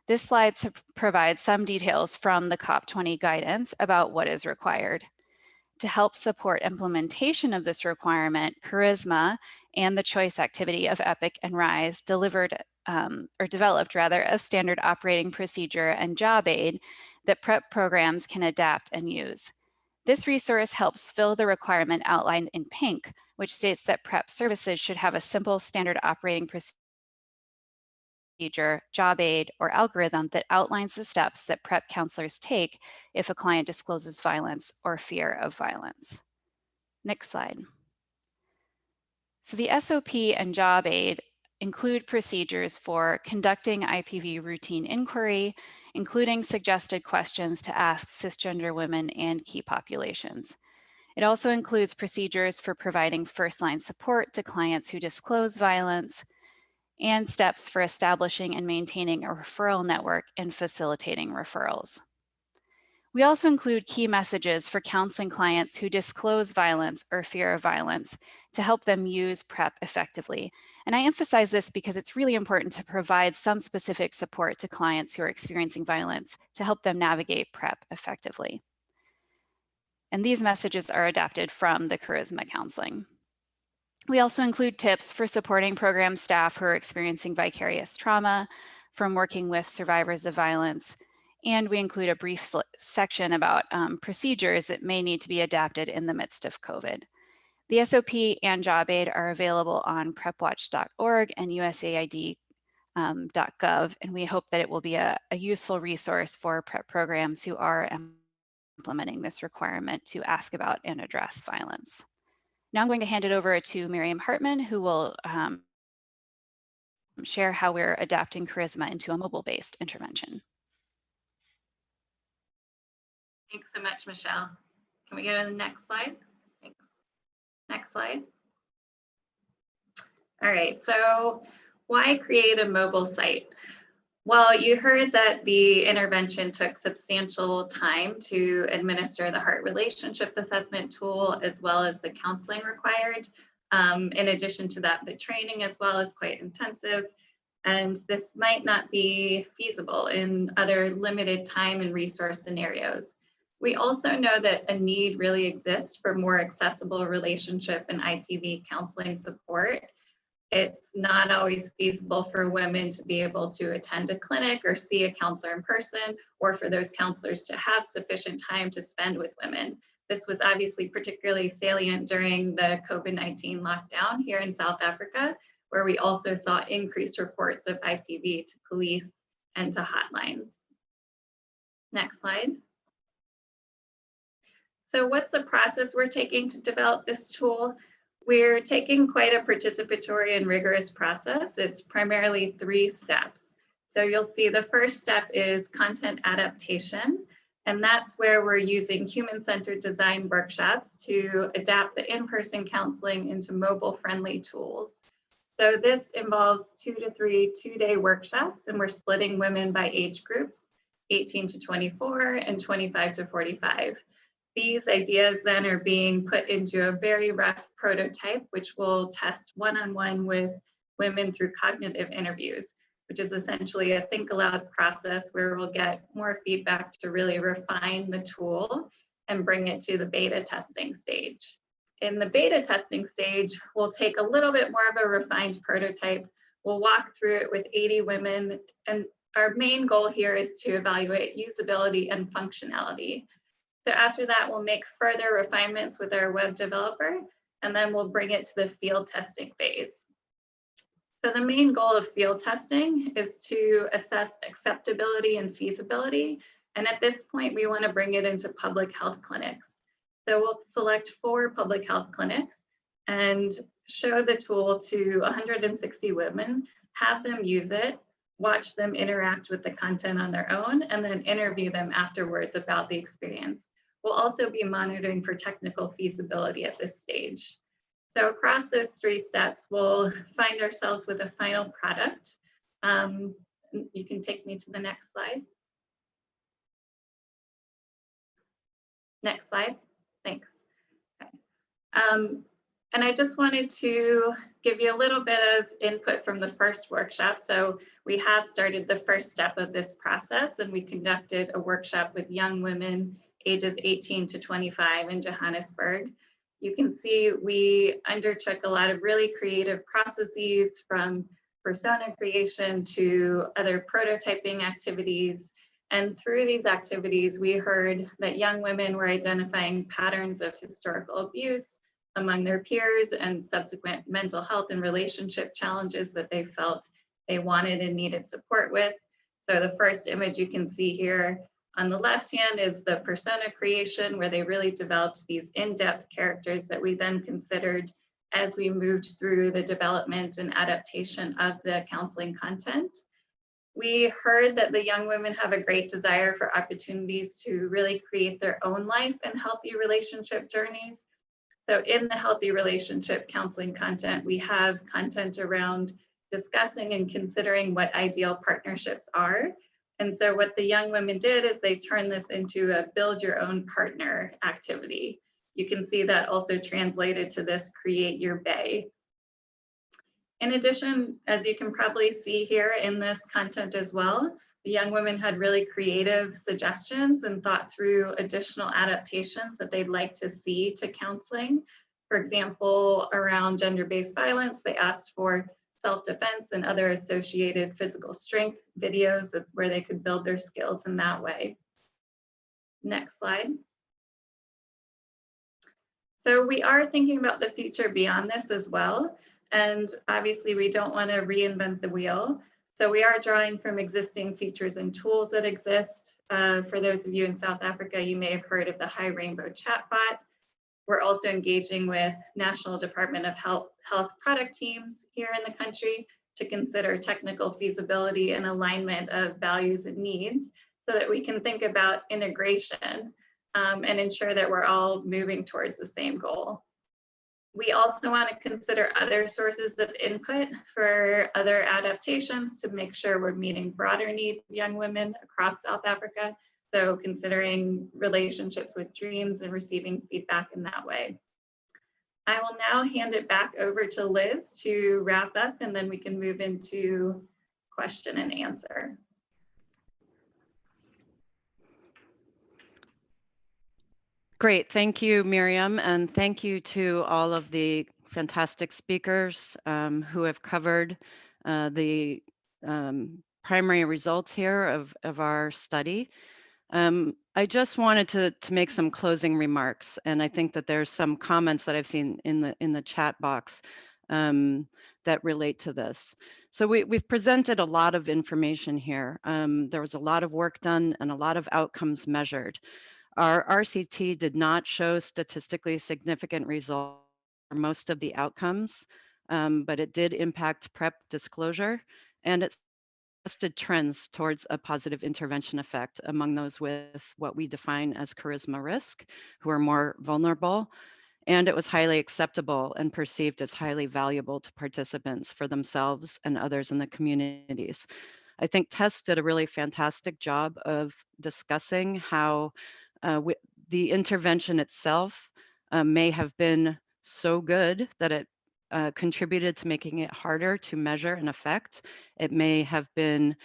This slide provides some details from the COP20 guidance about what is required. To help support implementation of this requirement, CHARISMA and the choice activity of EPIC and RISE developed a standard operating procedure and job aid that PrEP programs can adapt and use. This resource helps fill the requirement outlined in pink, which states that PrEP services should have a simple standard operating procedure, job aid, or algorithm that outlines the steps that PrEP counselors take if a client discloses violence or fear of violence. Next slide. So the SOP and job aid include procedures for conducting IPV routine inquiry, including suggested questions to ask cisgender women and key populations. It also includes procedures for providing first-line support to clients who disclose violence, and steps for establishing and maintaining a referral network and facilitating referrals. We also include key messages for counseling clients who disclose violence or fear of violence to help them use PrEP effectively. And I emphasize this because it's really important to provide some specific support to clients who are experiencing violence to help them navigate PrEP effectively. And these messages are adapted from the CHARISMA counseling. We also include tips for supporting program staff who are experiencing vicarious trauma from working with survivors of violence. And we include a brief section about procedures that may need to be adapted in the midst of COVID. The SOP and job aid are available on prepwatch.org and USAID.gov, and we hope that it will be a useful resource for PrEP programs who are implementing this requirement to ask about and address violence. Now I'm going to hand it over to Miriam Hartman, who will share how we're adapting CHARISMA into a mobile-based intervention. Thanks so much, Michelle. Can we go to the next slide? Thanks. Next slide. All right, so why create a mobile site? Well, you heard that the intervention took substantial time to administer the heart relationship assessment tool, as well as the counseling required. In addition to that, the training as well is quite intensive, and this might not be feasible in other limited time and resource scenarios. We also know that a need really exists for more accessible relationship and IPV counseling support. It's not always feasible for women to be able to attend a clinic or see a counselor in person, or for those counselors to have sufficient time to spend with women. This was obviously particularly salient during the COVID-19 lockdown here in South Africa, where we also saw increased reports of IPV to police and to hotlines. Next slide. So what's the process we're taking to develop this tool? We're taking quite a participatory and rigorous process. It's primarily 3 steps. So you'll see the first step is content adaptation, and that's where we're using human-centered design workshops to adapt the in-person counseling into mobile-friendly tools. So this involves 2 to 3 two-day workshops, and we're splitting women by age groups, 18 to 24 and 25 to 45. These ideas then are being put into a very rough prototype, which will test one-on-one with women through cognitive interviews, which is essentially a think aloud process where we'll get more feedback to really refine the tool and bring it to the beta testing stage. In the beta testing stage, we'll take a little bit more of a refined prototype. We'll walk through it with 80 women, and our main goal here is to evaluate usability and functionality. So after that, we'll make further refinements with our web developer, and then we'll bring it to the field testing phase. So the main goal of field testing is to assess acceptability and feasibility. And at this point, we want to bring it into public health clinics. So we'll select 4 public health clinics and show the tool to 160 women, have them use it, watch them interact with the content on their own, and then interview them afterwards about the experience. We'll also be monitoring for technical feasibility at this stage. So across those 3 steps, we'll find ourselves with a final product. You can take me to the next slide. Next slide, thanks. Okay. And I just wanted to give you a little bit of input from the first workshop. So we have started the first step of this process, and we conducted a workshop with young women ages 18 to 25 in Johannesburg. You can see we undertook a lot of really creative processes, from persona creation to other prototyping activities. And through these activities, we heard that young women were identifying patterns of historical abuse among their peers and subsequent mental health and relationship challenges that they felt they wanted and needed support with. So the first image you can see here on the left hand is the persona creation, where they really developed these in-depth characters that we then considered as we moved through the development and adaptation of the counseling content. We heard that the young women have a great desire for opportunities to really create their own life and healthy relationship journeys. So in the healthy relationship counseling content, we have content around discussing and considering what ideal partnerships are. And so what the young women did is they turned this into a build your own partner activity. You can see that also translated to this create your bae. In addition, as you can probably see here in this content as well, the young women had really creative suggestions and thought through additional adaptations that they'd like to see to counseling. For example, around gender-based violence, they asked for self-defense and other associated physical strength videos where they could build their skills in that way. Next slide. So we are thinking about the future beyond this as well. And obviously we don't want to reinvent the wheel. So we are drawing from existing features and tools that exist. For those of you in South Africa, you may have heard of the High Rainbow chatbot. We're also engaging with National Department of Health product teams here in the country to consider technical feasibility and alignment of values and needs so that we can think about integration and ensure that we're all moving towards the same goal. We also want to consider other sources of input for other adaptations to make sure we're meeting broader needs of young women across South Africa. So considering relationships with dreams and receiving feedback in that way. I will now hand it back over to Liz to wrap up, and then we can move into question and answer. Great, thank you, Miriam, and thank you to all of the fantastic speakers who have covered the primary results here of our study. I just wanted to make some closing remarks, and I think that there's some comments that I've seen in the chat box that relate to this. So we've presented a lot of information here. There was a lot of work done and a lot of outcomes measured. Our RCT did not show statistically significant results for most of the outcomes, but it did impact PrEP disclosure, and it suggested trends towards a positive intervention effect among those with what we define as charisma risk, who are more vulnerable, and it was highly acceptable and perceived as highly valuable to participants for themselves and others in the communities. I think Tess did a really fantastic job of discussing how the intervention itself may have been so good that it contributed to making it harder to measure an effect. It may have been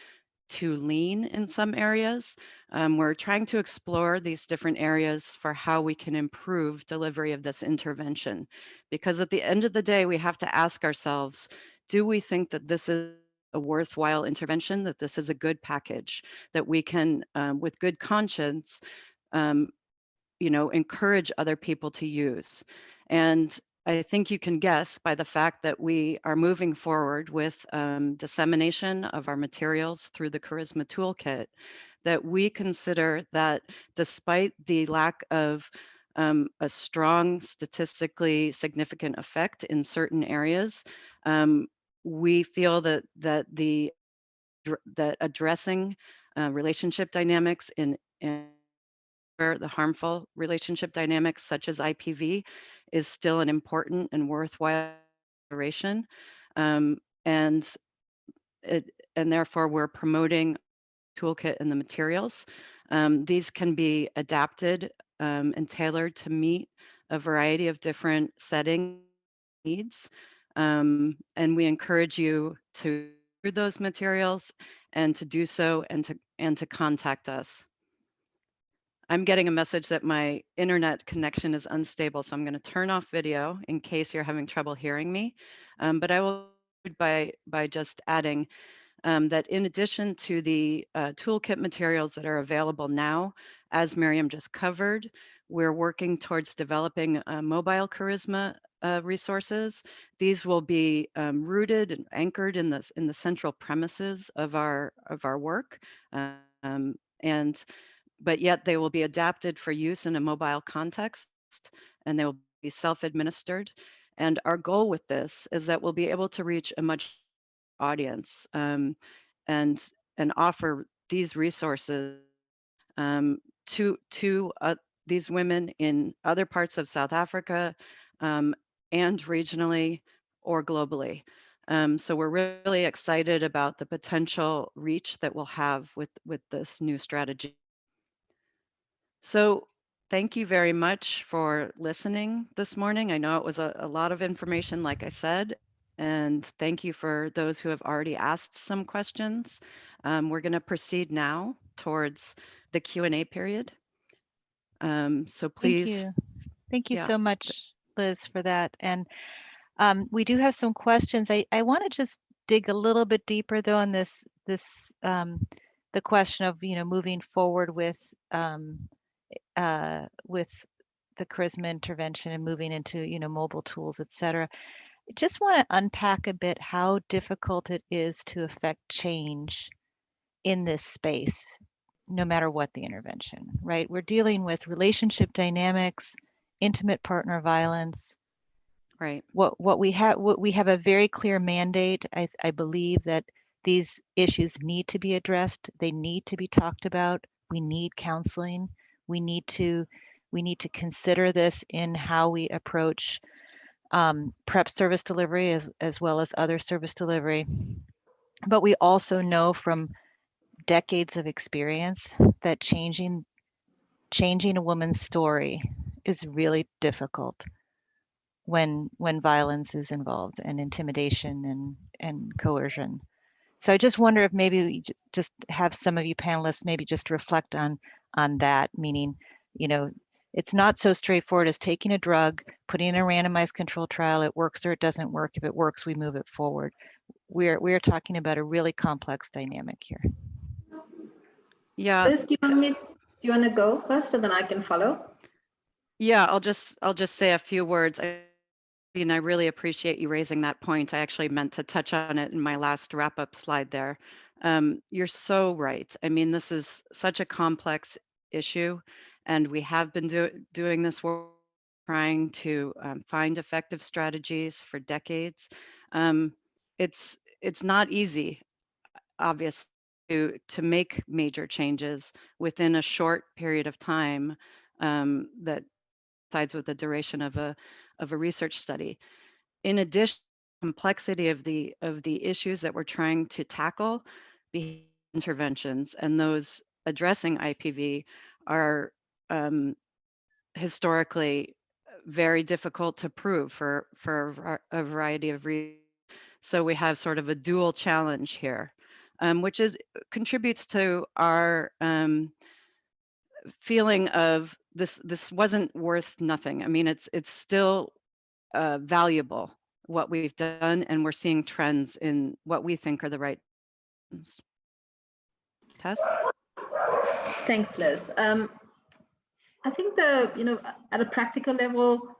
too lean in some areas. We're trying to explore these different areas for how we can improve delivery of this intervention. Because at the end of the day, we have to ask ourselves, do we think that this is a worthwhile intervention, that this is a good package, that we can, with good conscience, encourage other people to use. And I think you can guess by the fact that we are moving forward with dissemination of our materials through the CHARISMA Toolkit, that we consider that despite the lack of a strong statistically significant effect in certain areas, we feel that addressing relationship dynamics in the harmful relationship dynamics such as IPV is still an important and worthwhile consideration. And therefore we're promoting Toolkit and the materials. These can be adapted and tailored to meet a variety of different setting needs. And we encourage you to read those materials and to do so and to contact us. I'm getting a message that my internet connection is unstable, so I'm going to turn off video in case you're having trouble hearing me. But I will by just adding that in addition to the toolkit materials that are available now, as Miriam just covered, we're working towards developing mobile CHARISMA resources. These will be rooted and anchored in the central premises of our work, but yet they will be adapted for use in a mobile context, and they will be self-administered. And our goal with this is that we'll be able to reach a much audience and offer these resources to these women in other parts of South Africa and regionally or globally. So we're really excited about the potential reach that we'll have with this new strategy. So thank you very much for listening this morning. I know it was a lot of information, like I said, and thank you for those who have already asked some questions. We're going to proceed now towards the Q&A period. So please. Thank you so much, Liz, for that. And we do have some questions. I want to just dig a little bit deeper though on this the question of moving forward with the CHARISMA intervention and moving into mobile tools, et cetera. I just want to unpack a bit how difficult it is to affect change in this space, no matter what the intervention, right? We're dealing with relationship dynamics, intimate partner violence. Right. What we have a very clear mandate. I believe that these issues need to be addressed. They need to be talked about. We need counseling. We need to consider this in how we approach PrEP service delivery as well as other service delivery. But we also know from decades of experience that changing a woman's story is really difficult when violence is involved and intimidation and coercion. So I just wonder if maybe we just have some of you panelists maybe just reflect on that, meaning, it's not so straightforward as taking a drug, putting in a randomized control trial, it works or it doesn't work. If it works, we move it forward. We're talking about a really complex dynamic here. Yeah. Liz, do you want to go first and then I can follow? Yeah, I'll just say a few words. I really appreciate you raising that point. I actually meant to touch on it in my last wrap-up slide there. You're so right. I mean, this is such a complex issue, and we have been doing this work, trying to find effective strategies for decades. It's not easy, obviously, to make major changes within a short period of time that coincides with the duration of a research study. In addition, complexity of the issues that we're trying to tackle, behavior interventions and those addressing IPV are historically very difficult to prove for a variety of reasons. So we have sort of a dual challenge here, which contributes to our feeling of this wasn't worth nothing. I mean, it's still valuable what we've done, and we're seeing trends in what we think are the right ones. Tess? Thanks, Liz. I think at a practical level,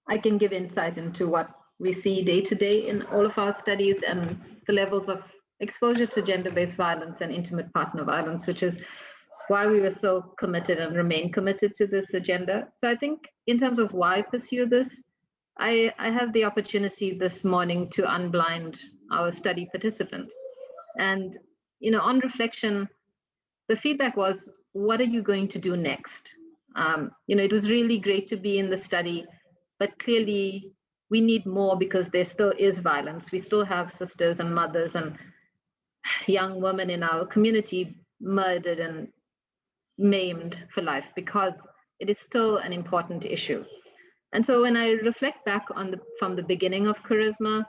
I can give insight into what we see day to day in all of our studies and the levels of exposure to gender-based violence and intimate partner violence, which is why we were so committed and remain committed to this agenda. So I think in terms of why pursue this, I had the opportunity this morning to unblind our study participants. And, on reflection, the feedback was, what are you going to do next? It was really great to be in the study, but clearly we need more because there still is violence. We still have sisters and mothers and young women in our community murdered and maimed for life because it is still an important issue. And so when I reflect back from the beginning of CHARISMA,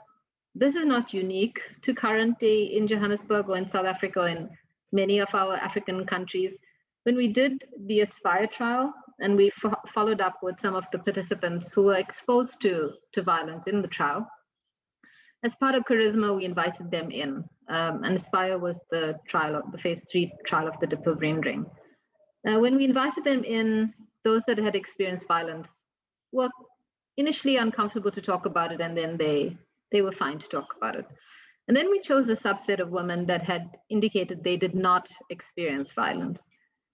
this is not unique to current day in Johannesburg or in South Africa or in many of our African countries. When we did the Aspire trial and we followed up with some of the participants who were exposed to violence in the trial, as part of CHARISMA, we invited them in. And Aspire was the phase 3 trial of the Dipple brain ring. When we invited them in, those that had experienced violence were initially uncomfortable to talk about it, and then they were fine to talk about it. And then we chose a subset of women that had indicated they did not experience violence.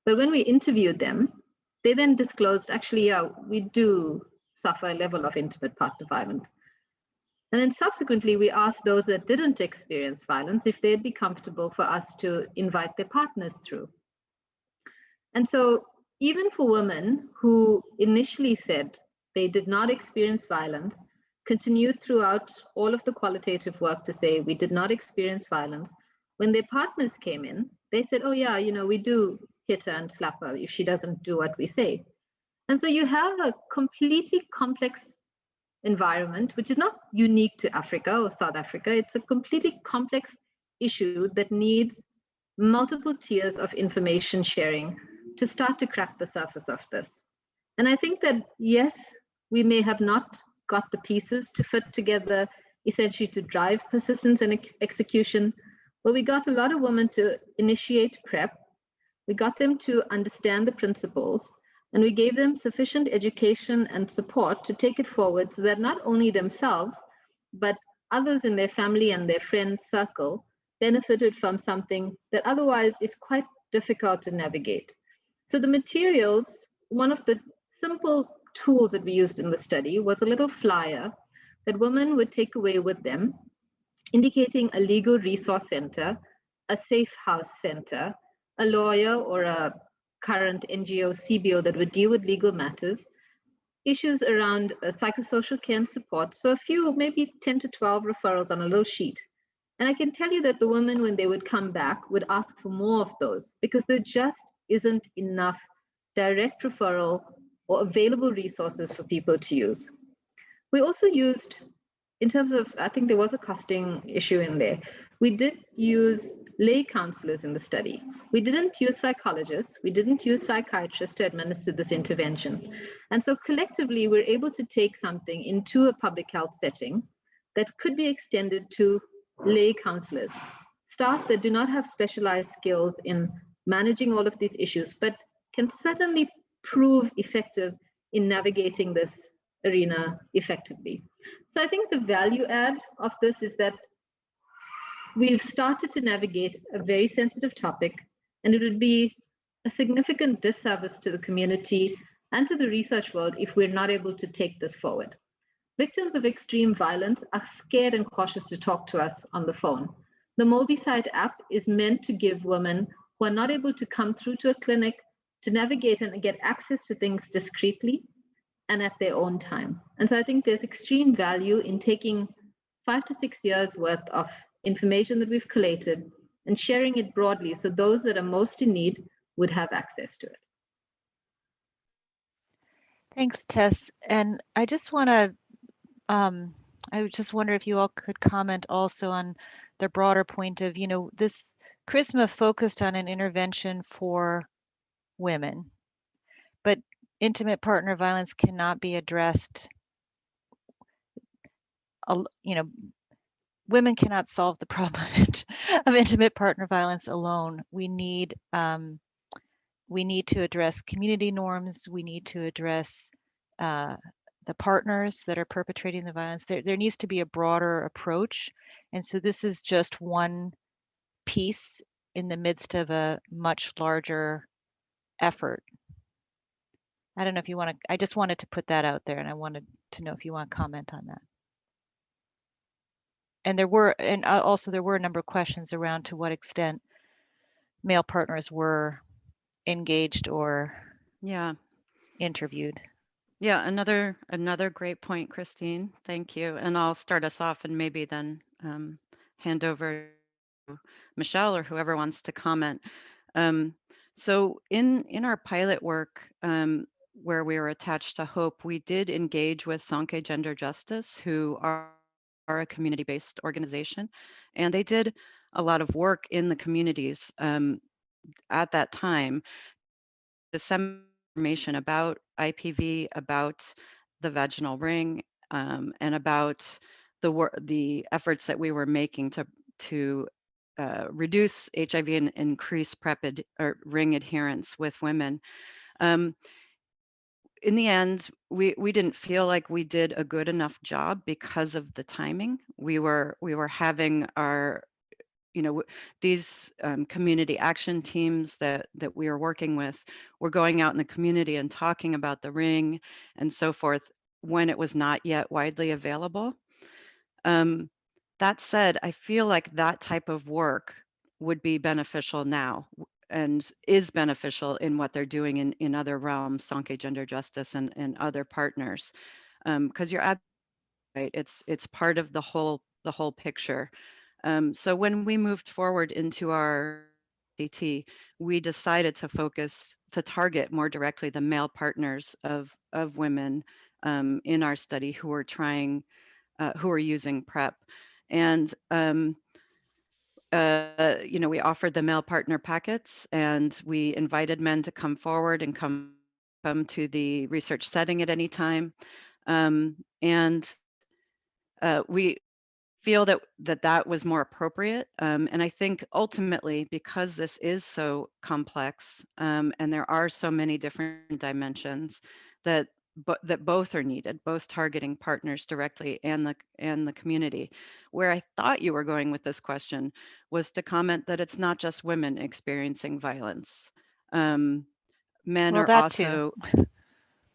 But when we interviewed them, they then disclosed, actually, yeah, we do suffer a level of intimate partner violence. And then subsequently, we asked those that didn't experience violence if they'd be comfortable for us to invite their partners through. And so even for women who initially said they did not experience violence, continued throughout all of the qualitative work to say we did not experience violence, when their partners came in, they said, oh yeah, we do hit her and slap her if she doesn't do what we say. And so you have a completely complex environment, which is not unique to Africa or South Africa. It's a completely complex issue that needs multiple tiers of information sharing to start to crack the surface of this. And I think that, yes, we may have not got the pieces to fit together essentially to drive persistence and execution, but we got a lot of women to initiate PrEP. We got them to understand the principles, and we gave them sufficient education and support to take it forward so that not only themselves, but others in their family and their friend circle benefited from something that otherwise is quite difficult to navigate. So the materials, one of the simple tools that we used in the study was a little flyer that women would take away with them, indicating a legal resource center, a safe house center, a lawyer or a current NGO, CBO that would deal with legal matters, issues around psychosocial care and support. So a few, maybe 10 to 12 referrals on a little sheet. And I can tell you that the women, when they would come back, would ask for more of those because there just isn't enough direct referral or available resources for people to use. We also used, in terms of, I think there was a costing issue in there, we did use lay counselors in the study. We didn't use psychologists, we didn't use psychiatrists to administer this intervention. And so collectively, we're able to take something into a public health setting that could be extended to lay counselors, staff that do not have specialized skills in managing all of these issues, but can certainly prove effective in navigating this arena effectively. So I think the value add of this is that we've started to navigate a very sensitive topic, and it would be a significant disservice to the community and to the research world if we're not able to take this forward. Victims of extreme violence are scared and cautious to talk to us on the phone. The MobiSite app is meant to give women who are not able to come through to a clinic to navigate and get access to things discreetly and at their own time. And so I think there's extreme value in taking 5 to 6 years worth of information that we've collated and sharing it broadly so those that are most in need would have access to it. Thanks, Tess. And I just want to, I just wonder if you all could comment also on the broader point of, this CHARISMA focused on an intervention for women, but intimate partner violence cannot be addressed you know, women cannot solve the problem of intimate partner violence alone. We need to address community norms. We need to address the partners that are perpetrating the violence. There needs to be a broader approach. And so this is just one piece in the midst of a much larger effort. I don't know if you want to, I just wanted to put that out there, and I wanted to know if you want to comment on that. And there were a number of questions around to what extent male partners were engaged or interviewed. Yeah, another great point, Christine. Thank you. And I'll start us off and maybe then hand over to Michelle or whoever wants to comment. So in our pilot work, where we were attached to HOPE, we did engage with Sankey Gender Justice, who are a community-based organization, and they did a lot of work in the communities at that time, disseminate information about IPV, about the vaginal ring, and about the efforts that we were making to reduce HIV and increase PrEP or ring adherence with women. In the end, we didn't feel like we did a good enough job because of the timing. We were having our, these community action teams that we are working with, were going out in the community and talking about the ring and so forth when it was not yet widely available. That said, I feel like that type of work would be beneficial now and is beneficial in what they're doing in other realms, Sankey Gender Justice and other partners. Because you're right, it's part of the whole picture. So when we moved forward into our CT, we decided to target more directly the male partners of women in our study who are using PrEP. And we offered the male partner packets, and we invited men to come forward and come to the research setting at any time. And we feel that was more appropriate. And I think ultimately, because this is so complex and there are so many different dimensions that both are needed, both targeting partners directly and the community. Where I thought you were going with this question was to comment that it's not just women experiencing violence. Men are also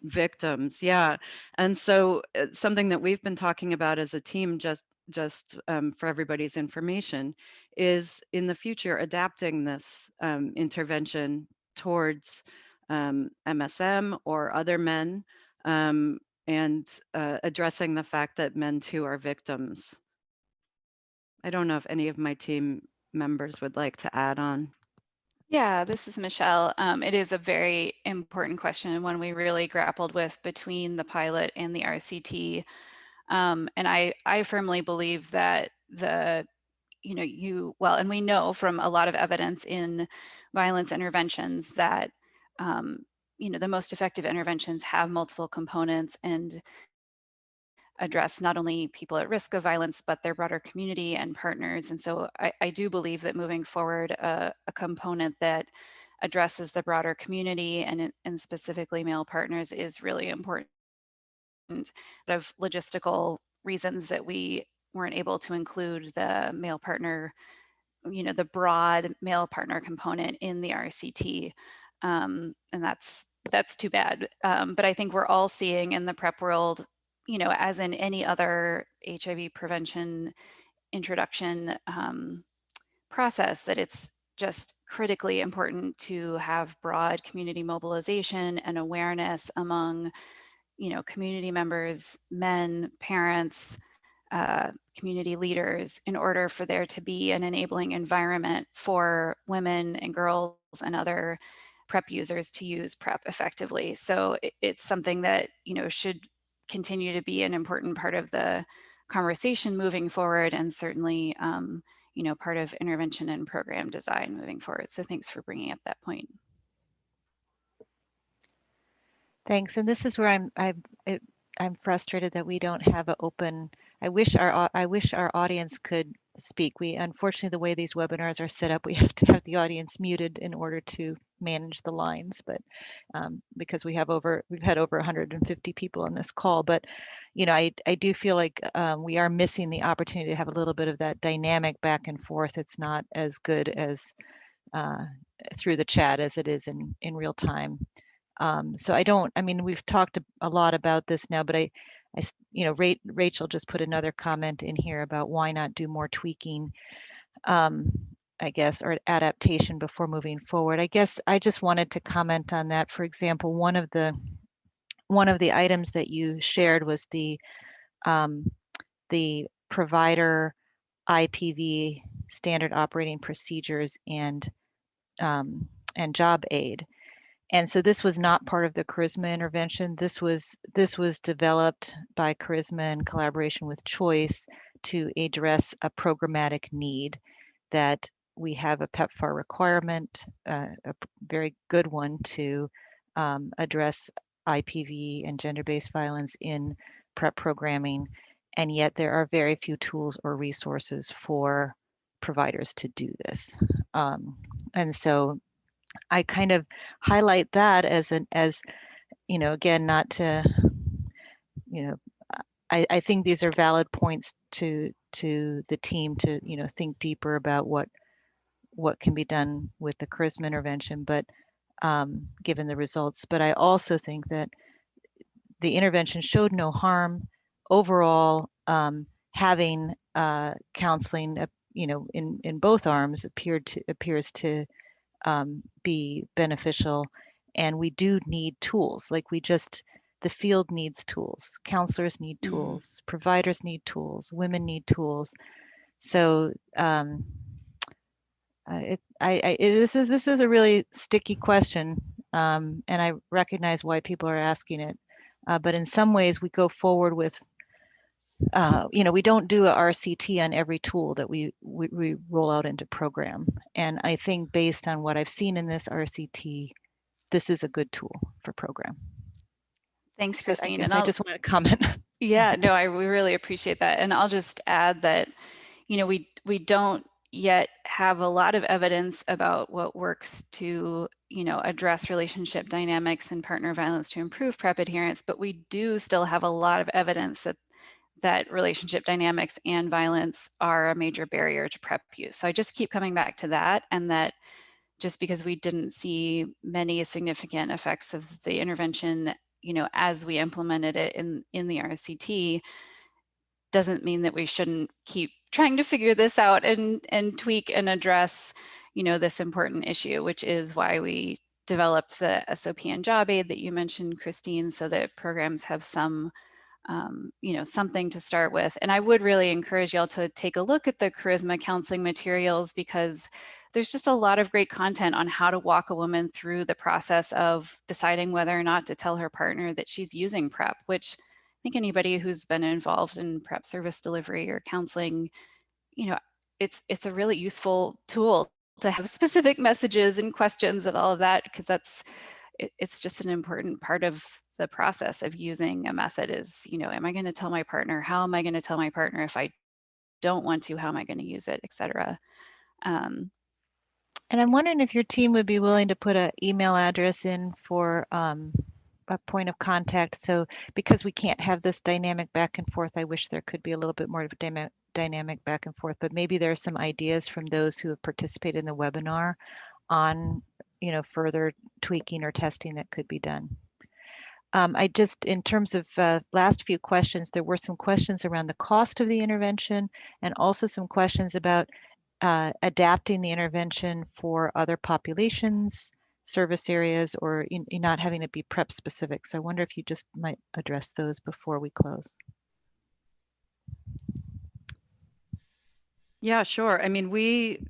victims. Yeah. And so something that we've been talking about as a team, just for everybody's information, is in the future adapting this intervention towards MSM or other men, and addressing the fact that men too are victims. I don't know if any of my team members would like to add on. Yeah, this is Michelle. It is a very important question and one we really grappled with between the pilot and the RCT. And I firmly believe that and we know from a lot of evidence in violence interventions that, the most effective interventions have multiple components and address not only people at risk of violence, but their broader community and partners. And so I do believe that moving forward, a component that addresses the broader community and specifically male partners is really important. Of logistical reasons that we weren't able to include the male partner, the broad male partner component in the RCT. And that's too bad. But I think we're all seeing in the PrEP world, as in any other HIV prevention introduction process, that it's just critically important to have broad community mobilization and awareness among, community members, men, parents, community leaders, in order for there to be an enabling environment for women and girls and other PrEP users to use PrEP effectively. So it's something that, should continue to be an important part of the conversation moving forward, and certainly, part of intervention and program design moving forward. So thanks for bringing up that point. Thanks. And this is where I'm frustrated that we don't have an open I wish our audience could speak. We unfortunately, the way these webinars are set up, we have to have the audience muted in order to manage the lines, but because we've had over 150 people on this call. But I do feel like we are missing the opportunity to have a little bit of that dynamic back and forth. It's not as good as through the chat as it is in real time. So I mean, we've talked a lot about this now, but Rachel just put another comment in here about why not do more tweaking, I guess, or adaptation before moving forward. I guess I just wanted to comment on that. For example, one of the items that you shared was the provider IPV standard operating procedures and job aid. And so this was not part of the CHARISMA intervention. This was developed by CHARISMA in collaboration with Choice to address a programmatic need that we have a PEPFAR requirement, a very good one to address IPV and gender-based violence in PrEP programming. And yet there are very few tools or resources for providers to do this. And so I kind of highlight that as again, not to, I think these are valid points to the team to, think deeper about what can be done with the CHARISMA intervention, but given the results. But I also think that the intervention showed no harm overall. Having counseling, in both arms appears to be beneficial, and we do need tools. Like the field needs tools, counselors need tools, providers need tools, women need tools. So this is a really sticky question, and I recognize why people are asking it. But in some ways, we go forward with we don't do a RCT on every tool that we roll out into program. And I think based on what I've seen in this RCT, this is a good tool for program. Thanks, Christine. And I just want to comment. Yeah, no, we really appreciate that. And I'll just add that, we don't yet have a lot of evidence about what works to, address relationship dynamics and partner violence to improve PrEP adherence, but we do still have a lot of evidence that relationship dynamics and violence are a major barrier to PrEP use. So I just keep coming back to that, and that just because we didn't see many significant effects of the intervention, as we implemented it in the RCT, doesn't mean that we shouldn't keep trying to figure this out and tweak and address, this important issue, which is why we developed the SOP and job aid that you mentioned, Christine, so that programs have some something to start with. And I would really encourage y'all to take a look at the CHARISMA counseling materials, because there's just a lot of great content on how to walk a woman through the process of deciding whether or not to tell her partner that she's using PrEP, which I think anybody who's been involved in PrEP service delivery or counseling, it's a really useful tool to have specific messages and questions and all of that, because it's just an important part of the process of using a method is, am I going to tell my partner? How am I going to tell my partner? If I don't want to, how am I going to use it, et cetera? And I'm wondering if your team would be willing to put an email address in for a point of contact. So because we can't have this dynamic back and forth, I wish there could be a little bit more of a dynamic back and forth, but maybe there are some ideas from those who have participated in the webinar on further tweaking or testing that could be done. I just, in terms of last few questions, there were some questions around the cost of the intervention, and also some questions about adapting the intervention for other populations, service areas, or not having it be PrEP specific. So I wonder if you just might address those before we close. Yeah, sure. I mean, we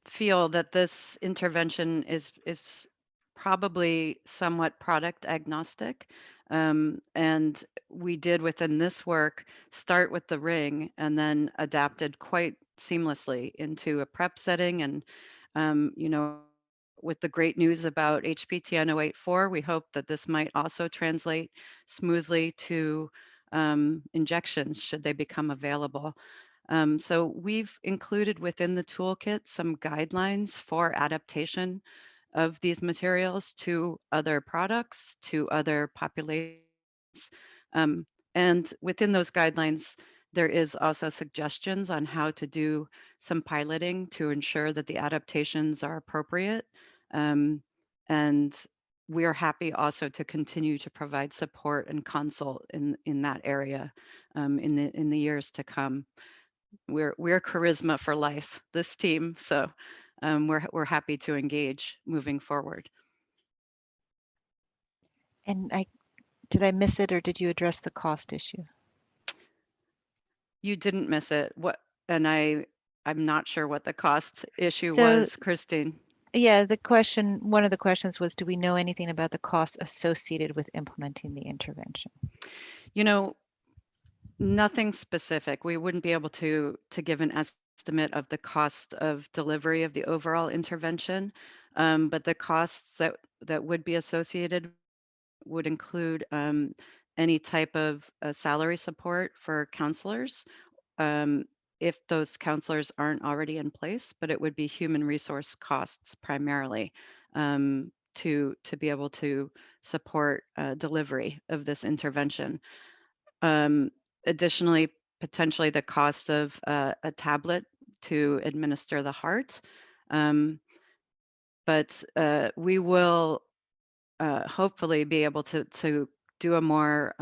feel that this intervention is probably somewhat product agnostic. And we did within this work start with the ring and then adapted quite seamlessly into a PrEP setting. And, with the great news about HPTN 084, we hope that this might also translate smoothly to injections should they become available. So we've included within the toolkit some guidelines for adaptation of these materials to other products, to other populations. And within those guidelines, there is also suggestions on how to do some piloting to ensure that the adaptations are appropriate. And we are happy also to continue to provide support and consult in that area in the years to come. We're charisma for life, this team, so we're happy to engage moving forward. And did I miss it, or did you address the cost issue? You didn't miss it. What? And I'm not sure what the cost issue So, was, Christine. Yeah, one of the questions was, do we know anything about the costs associated with implementing the intervention? You know, nothing specific. We wouldn't be able to give an estimate of the cost of delivery of the overall intervention, but the costs that would be associated would include any type of salary support for counselors, if those counselors aren't already in place, but it would be human resource costs primarily to be able to support delivery of this intervention. Additionally, potentially the cost of a tablet to administer the heart. But we will hopefully be able to do a more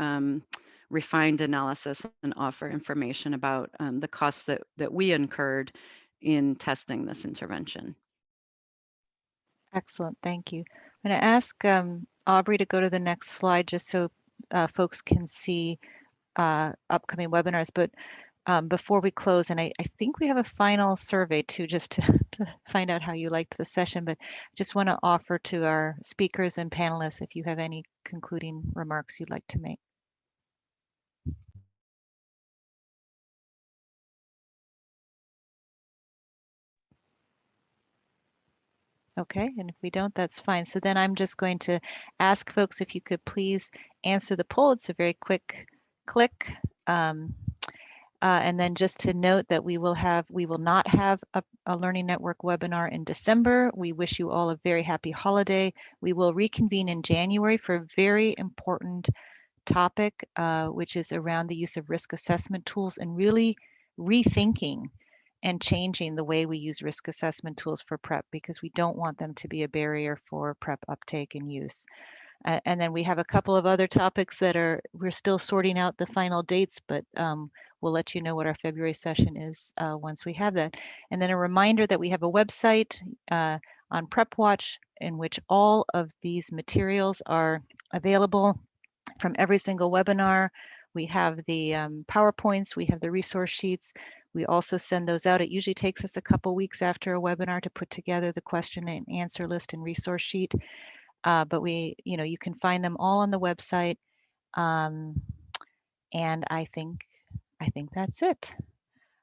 refined analysis and offer information about the costs that we incurred in testing this intervention. Excellent, thank you. I'm going to ask Aubrey to go to the next slide just so folks can see upcoming webinars. But before we close, and I think we have a final survey too, just to find out how you liked the session, but just want to offer to our speakers and panelists if you have any concluding remarks you'd like to make. Okay, and if we don't, that's fine. So then I'm just going to ask folks if you could please answer the poll. It's a very quick click. And then just to note that we will not have a Learning Network webinar in December. We wish you all a very happy holiday. We will reconvene in January for a very important topic, which is around the use of risk assessment tools and really rethinking and changing the way we use risk assessment tools for PrEP, because we don't want them to be a barrier for PrEP uptake and use. And then we have a couple of other topics that we're still sorting out the final dates, but we'll let you know what our February session is once we have that. And then a reminder that we have a website on PrEP Watch in which all of these materials are available from every single webinar. We have the PowerPoints, we have the resource sheets. We also send those out. It usually takes us a couple weeks after a webinar to put together the question and answer list and resource sheet. But you can find them all on the website. And I think that's it.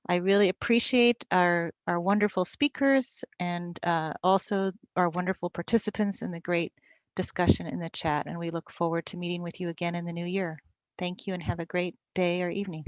I really appreciate our wonderful speakers and also our wonderful participants in the great discussion in the chat. And we look forward to meeting with you again in the new year. Thank you and have a great day or evening.